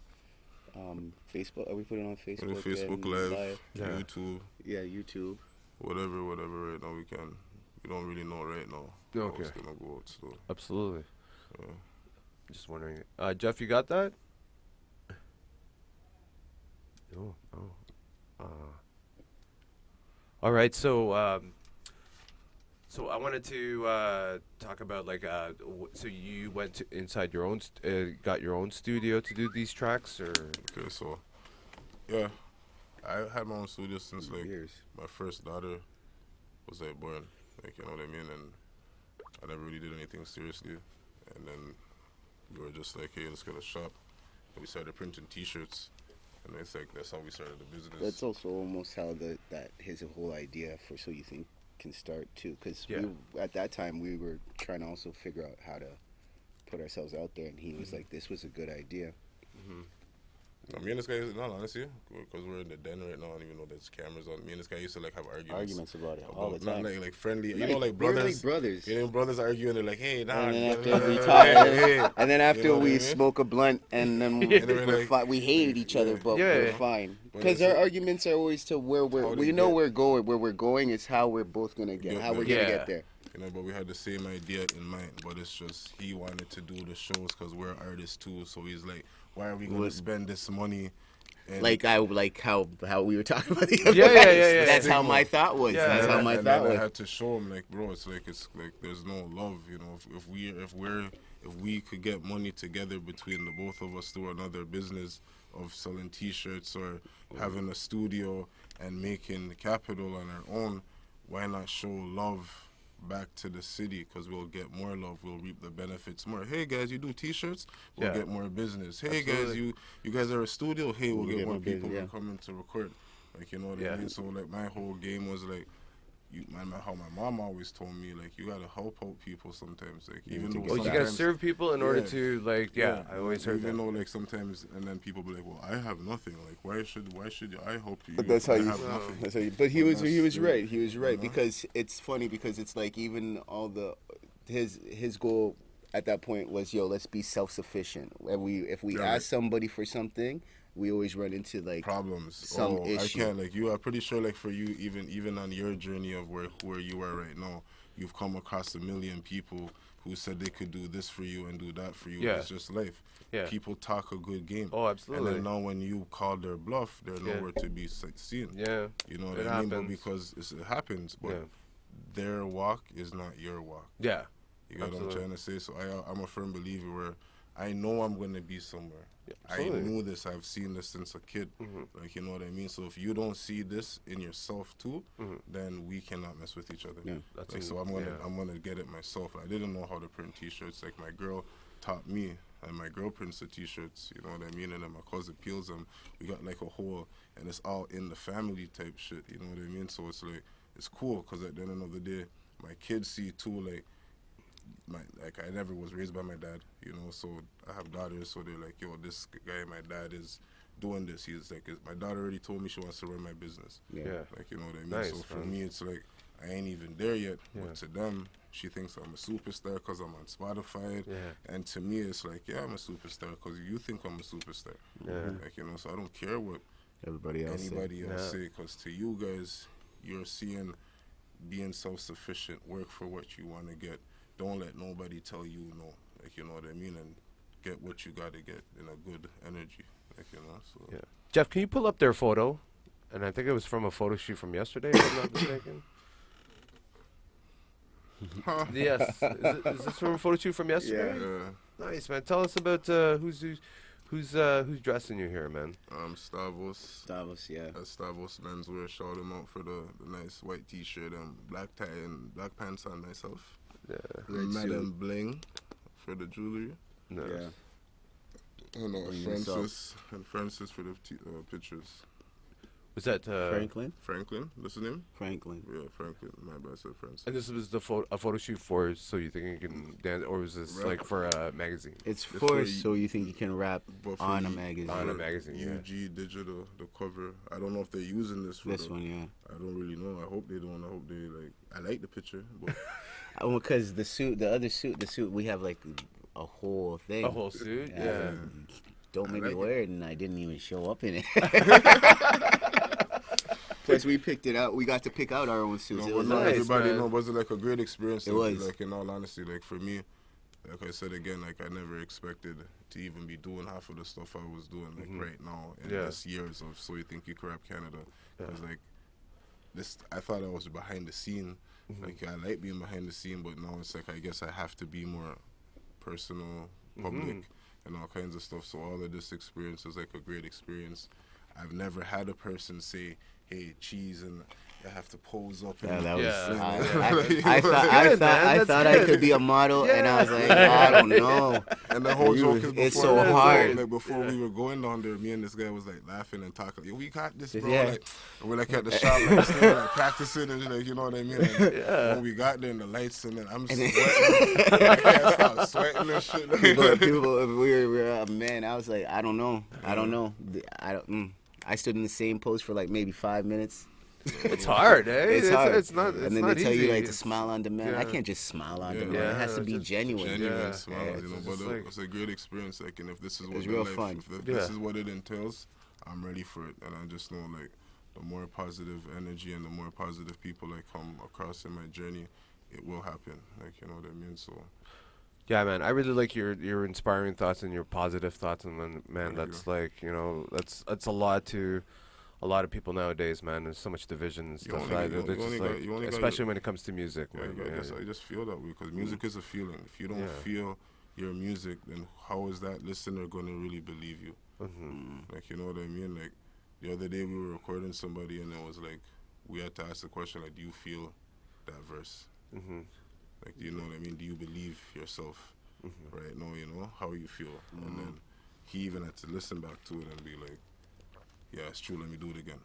C: Facebook. Are we putting it on Facebook?
A: On Facebook Live,
B: Yeah.
A: YouTube,
C: Yeah, YouTube.
A: whatever. Right now we can. We don't really know right now.
B: Okay.
A: How it's gonna go out. So
B: Absolutely.
A: yeah.
B: Just wondering. Jeff, you got that? No. All right. So I wanted to talk about so you went inside your own, got your own studio to do these tracks, or?
A: Okay, so yeah, I had my own studio since
C: Years.
A: my first daughter was born. You know what I mean? And I never really did anything seriously. And then we were just like, hey, let's get a shop. And we started printing T-shirts. And it's that's how we started the business.
C: That's also almost how his whole idea for So You Think can start too. Because at that time we were trying to also figure out how to put ourselves out there, and he was like, "This was a good idea."
A: Me and this guy, no, honestly, because we're in the den right now, and even though there's cameras on, me and this guy used to have arguments
C: About it all the time.
A: Not like friendly,
C: Like,
A: you know, like
C: we're
A: brothers.
C: like brothers.
A: You know, brothers arguing. They're like, hey, nah.
C: And then after
A: nah,
C: we
A: nah,
C: talk,
A: hey.
C: and then after
A: You know what I
C: we
A: mean?
C: smoke a blunt, and then we hated each other, but we're fine. Because our arguments are always to where we're going is how we're both gonna get, how we're gonna get there.
A: You know, but we had the same idea in mind, but it's just he wanted to do the shows because we're artists too. So he's like, why are we going to spend this money? And
C: Like how we were talking about the other
B: Yeah.
C: That's how my thought was.
B: Yeah.
C: That's how my
A: and
C: thought
A: then
C: was.
A: I had to show him, like, bro, it's like there's no love, you know. If we could get money together between the both of us through another business of selling T-shirts or having a studio and making capital on our own, why not show love back to the city? Because we'll get more love, we'll reap the benefits more. Hey guys, you do T-shirts, we'll get more business. Hey guys, you guys are a studio, hey, we'll get more people coming to record. Like, you know what I mean? So like my whole game was like, how my mom always told me, like, you gotta help out people sometimes, like, even though
B: you gotta serve people in order to, like, I always heard
A: even
B: that.
A: though, like, sometimes, and then people be like, well, I have nothing, like, why should I help you?
C: But that's how you.
A: have nothing.
C: That's how you. But he was right. He was right,
A: know?
C: because it's funny, because it's like even all his goal at that point was, let's be self-sufficient. If we ask somebody for something, we always run into like
A: problems,
C: some issue.
A: I can't, like, I'm pretty sure, like, for you, even on your journey of where you are right now, you've come across a million people who said they could do this for you and do that for you.
B: Yeah.
A: It's just life.
B: Yeah.
A: People talk a good game.
B: Oh, absolutely.
A: And then now when you call their bluff, they're nowhere to be seen.
B: Yeah.
A: You know what
B: It
A: I mean? But
B: happens.
A: because it happens, but their walk is not your walk.
B: Yeah.
A: You know what I'm trying to say? So I'm a firm believer where I know I'm going to be somewhere. I knew this. I've seen this since a kid. Like, you know what I mean? So if you don't see this in yourself too, then we cannot mess with each other.
C: Yeah.
A: Like, so I'm gonna get it myself. I didn't know how to print T-shirts. Like, my girl taught me, and my girl prints the T-shirts. You know what I mean? And then my cousin peels them. We got like a whole, and it's all in the family type shit. You know what I mean? So it's like, it's cool, because at the end of the day, my kids see too, like, I never was raised by my dad, you know, so I have daughters, so they're like, yo, this guy, my dad, is doing this. He's like, my daughter already told me she wants to run my business.
B: Yeah.
A: Like, you know what I mean?
B: Nice,
A: so for
B: man.
A: me, it's like, I ain't even there yet, but to them, she thinks I'm a superstar because I'm on Spotify, and to me, it's like, yeah, I'm a superstar because you think I'm a superstar. Like, you know, so I don't care what
C: Anybody else
A: say, because to you guys, you're seeing being self-sufficient, work for what you want to get. Don't let nobody tell you no, like, you know what I mean, and get what you got to get in a good energy, like, you know. So
B: Jeff, can you pull up their photo? And I think it was from a photo shoot from yesterday, if I'm not mistaken. Yes. Is this from a photo shoot from yesterday?
A: Yeah.
B: Nice, man. Tell us about who's dressing you here, man.
A: Stavos.
C: Davos, yeah.
A: Stavos menswear. Shout him out for the nice white t-shirt and black tie and black pants on myself.
B: Yeah.
A: Madam Bling for the jewelry.
B: No.
C: Yeah.
A: And
C: And
A: Francis for the pictures.
B: Was that
C: Franklin?
A: That's his name?
C: Franklin.
A: Yeah, Franklin. My bad, I said Francis.
B: And this was a photo shoot for so you think you can dance, or was this
A: Rap.
B: like for a magazine?
C: It's
A: for
C: for so you think you can rap
A: But for
C: on a
A: you-
C: magazine.
B: On a magazine, yeah.
A: UG Digital, the cover. I don't know if they're using this for
C: This one, yeah.
A: I don't really know. I hope they don't. I hope they like. I like the picture, but
C: Because the suit, we have like a whole thing.
B: A whole suit, yeah.
C: Don't
A: I
C: make
A: like
C: me
A: it.
C: wear it, and I didn't even show up in it. Plus, we picked it out. We got to pick out our own suits.
A: no,
C: It
A: but
C: was
A: not
B: nice,
A: everybody.
B: man.
A: No, was it like a great experience?
C: It
A: like,
C: was.
A: Like in all honesty, like for me, like I said again, like I never expected to even be doing half of the stuff I was doing like right now in
B: Yeah.
A: this years of So You Think You Could Rap Canada. Because like this, I thought I was behind the scene. Like I like being behind the scene, but now it's like I guess I have to be more personal, public, and all kinds of stuff. So all of this experience is like a great experience. I've never had a person say, "Hey, cheese," and I have to pose up.
C: Yeah,
A: and
C: that was.
B: Yeah.
C: I thought I could be a model, and I was like, I don't know.
A: And the whole joke is before
C: It's so
A: we were
C: hard.
A: going, like before we were going down there, me and this guy was like laughing and talking. Yo, we got this, bro.
C: Yeah.
A: Like, and we're like at the shop, like, still, like practicing and like, you know what I mean. And when we got there, and the lights, and then I'm sweating. I can't stop sweating and shit.
C: People, we were man. I was like, I don't know. I stood in the same pose for like maybe 5 minutes.
B: It's hard, eh?
C: It's hard.
B: It's not. It's
C: and then
B: not
C: they tell
B: easy.
C: you like to
B: It's-
C: smile on demand. I
B: yeah.
C: can't just smile on
A: Yeah.
C: demand.
B: Yeah,
C: it has to be
B: just
C: genuine.
A: Genuine
B: Yeah.
A: smiles,
B: Yeah,
A: you know.
B: it's
A: But
B: just like-
A: it's a great experience. Like, and if this is what
C: was
A: the
C: real
A: life,
C: fun.
A: if this
B: Yeah.
A: is what it entails, I'm ready for it. And I just know like the more positive energy and the more positive people I come across in my journey, it will happen. Like, you know what I mean? So
B: Yeah, man. I really like your inspiring thoughts and your positive thoughts, and then, man,
A: Thank
B: that's like that's a lot to a lot of people nowadays, man. There's so much division and stuff
A: only-
B: like
A: you
B: that.
A: only
B: It's just
A: got-
B: like,
A: you only got
B: especially when it comes to music.
A: yeah,
B: like,
A: I just feel that way because music is a feeling. If you don't
B: Yeah.
A: feel your music, then how is that listener going to really believe you? Like, you know what I mean? Like, the other day we were recording somebody and it was like, we had to ask the question, like, do you feel that verse? Like, do you know what I mean? Do you believe yourself? Right? No, you know, how you feel. And then he even had to listen back to it and be like, yeah, it's true, let me do it again.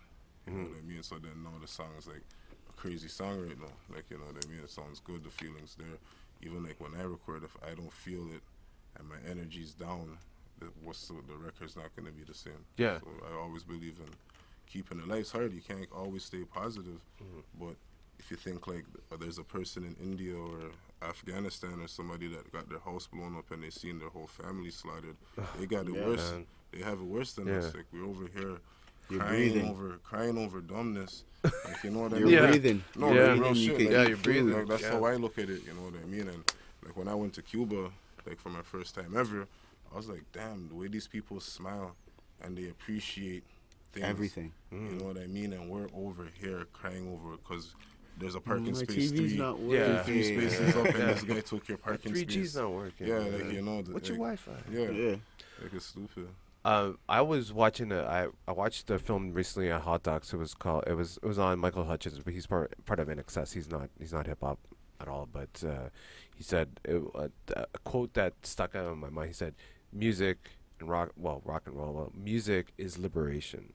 A: You know what I mean? So then now the song is like a crazy song right now. Like, you know what I mean? It sounds good, the feeling's there. Even like when I record, if I don't feel it and my energy's down, the record's not going to be the same.
B: Yeah.
A: So I always believe in keeping it. Life's hard. You can't always stay positive. But if you think like there's a person in India or Afghanistan or somebody that got their house blown up and they seen their whole family slaughtered, they got it worse.
B: man.
A: They have it worse than
B: Yeah.
A: us. Like, we're over here
C: You're
A: crying
C: breathing.
A: over dumbness. Like, you know what I
C: You're
A: mean?
B: Yeah.
C: breathing.
A: No,
B: Yeah.
A: like, real
C: You
A: shit.
C: could
A: Like,
B: Yeah,
C: eat
B: you're
C: food.
B: breathing.
A: like, that's
B: Yeah.
A: how I look at it, you know what I mean? And like when I went to Cuba, like for my first time ever, I was like, damn, the way these people smile and they appreciate things.
C: Everything.
A: You know what I mean? And we're over here crying over it because there's a parking
C: My
A: space
C: TV's
A: 3,
C: not
B: Yeah.
C: working.
A: 3 spaces up, and this guy took your parking
B: 3G's
A: space.
B: not working.
A: Yeah, like, you know.
B: What's your
A: like,
B: Wi-Fi?
A: Yeah,
C: Yeah.
A: like it's stupid.
B: I was watching I watched a film recently on Hot Docs. It was on Michael Hutchins, but he's part of NXS. He's not hip hop at all. But he said a quote that stuck out in my mind. He said, "Music and rock and roll. Well, music is liberation."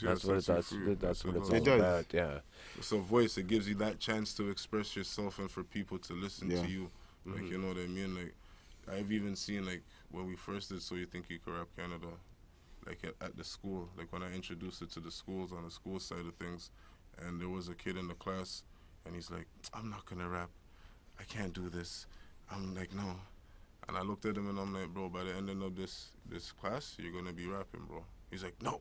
B: That's what it does. That's what it's all
C: It does.
B: about. Yeah.
A: It's a voice. It gives you that chance to express yourself and for people to listen
C: Yeah.
A: to you. Like, you know what I mean? Like, I've even seen, like, when we first did So You Think You Could Rap Canada, like, at the school, like, when I introduced it to the schools on the school side of things, and there was a kid in the class, and he's like, I'm not going to rap. I can't do this. I'm like, no. And I looked at him, and I'm like, bro, by the ending of this class, you're going to be rapping, bro. He's like, no.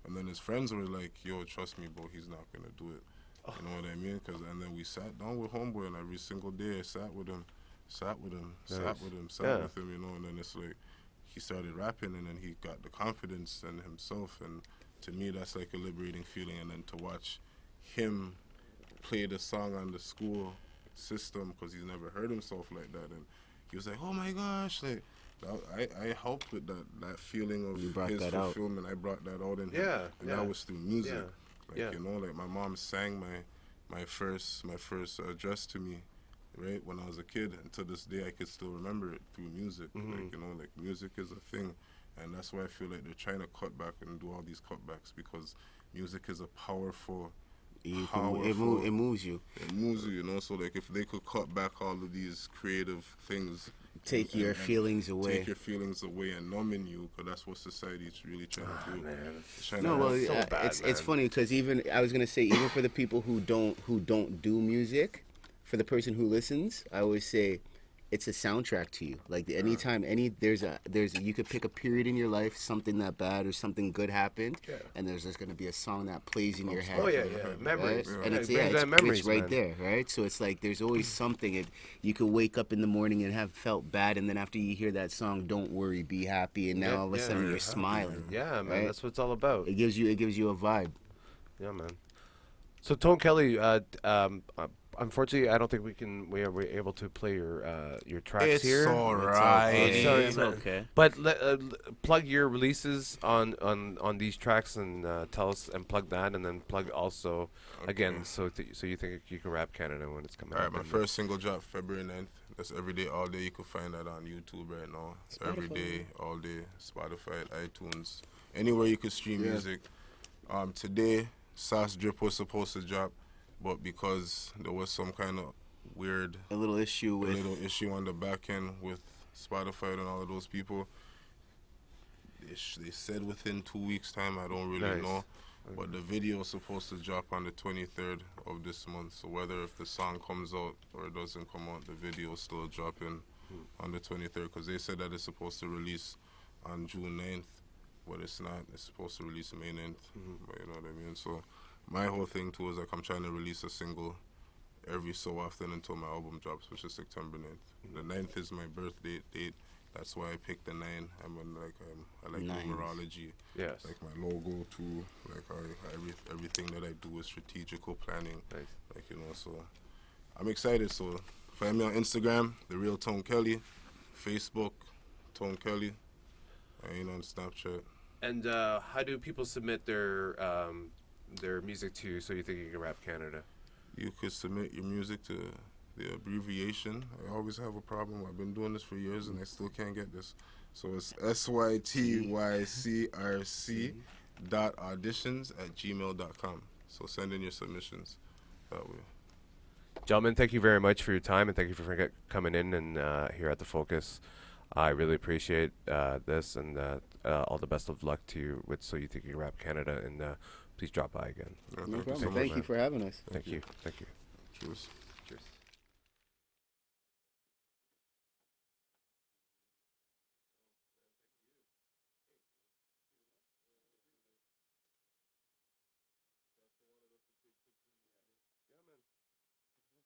A: And then his friends were like, yo, trust me, bro, he's not going to do it. You know what I mean? And then we sat down with Homeboy, and every single day I sat with him,
B: Nice.
A: with him, you know, and then it's like he started rapping, and then he got the confidence in himself, and to me that's like a liberating feeling. And then to watch him play the song on the school system because he's never heard himself like that, and he was like, oh my gosh, like I helped with that feeling of his fulfillment. I brought that out in him, and that was through music. Like you know, like my mom sang my first address to me, right, when I was a kid, and to this day I could still remember it through music. Like you know, like music is a thing, and that's why I feel like they're trying to cut back and do all these cutbacks, because music is a powerful.
C: It moves you.
A: It moves you, you know. So like, if they could cut back all of these creative things,
C: take your feelings away.
A: Take your feelings away and numbing you, because that's what society's really trying to do.
C: Man. No, well, it's funny because even I was gonna say, even for the people who don't do music, for the person who listens, I always say it's a soundtrack to you. Like anytime there's you could pick a period in your life, something that bad or something good happened, and there's just gonna be a song that plays in your head.
B: Oh yeah, memories.
C: Right? And it's
B: memories,
C: right there, right? So it's like there's always something. You could wake up in the morning and have felt bad, and then after you hear that song, "Don't Worry, Be Happy," and now all of a sudden you're smiling.
B: Yeah, man,
C: right?
B: that's what it's all about.
C: It gives you a vibe.
B: Yeah, man. So Tone Kelly, unfortunately, I don't think we are able to play your tracks here.
A: It's alright.
B: It's
C: okay.
B: But plug your releases on these tracks and tell us, and plug that, and then plug also again. So you think you can rap Canada when it's coming out.
A: Alright, my first single dropped February 9th. That's Every Day, All Day. You can find that on YouTube right now. Every Day, All Day, Spotify, iTunes, anywhere you could stream music. Today, Sauce Drip was supposed to drop, but because there was some kind of weird
C: a little issue
A: on the back end with Spotify and all of those people, they said within 2 weeks time. I don't really know, but the video is supposed to drop on the 23rd of this month. So whether if the song comes out or it doesn't come out, the video is still dropping on the 23rd, because they said that it's supposed to release on June 9th, but it's not. It's supposed to release May 9th. But you know what I mean? So my whole thing too is like I'm trying to release a single every so often until my album drops, which is September 9th. The 9th is my birthday date. That's why I picked the 9. I like numerology.
B: Yes.
A: Like my logo too. Like everything that I do is strategical planning.
B: Nice.
A: Like you know, so I'm excited. So find me on Instagram, The Real Tone Kelly, Facebook, Tone Kelly. I ain't on Snapchat.
B: And how do people submit their music to So You Think You Can Rap Canada?
A: You could submit your music to the abbreviation. I always have a problem. I've been doing this for years and I still can't get this. So it's sytycrc.auditions@gmail.com. So send in your submissions that way.
B: Gentlemen, thank you very much for your time, and thank you for coming in and here at The Focus. I really appreciate this, and all the best of luck to you with So You Think You Can Rap Canada, and please drop by again.
C: No problem. Thank you for having us.
B: Thank you.
A: Cheers.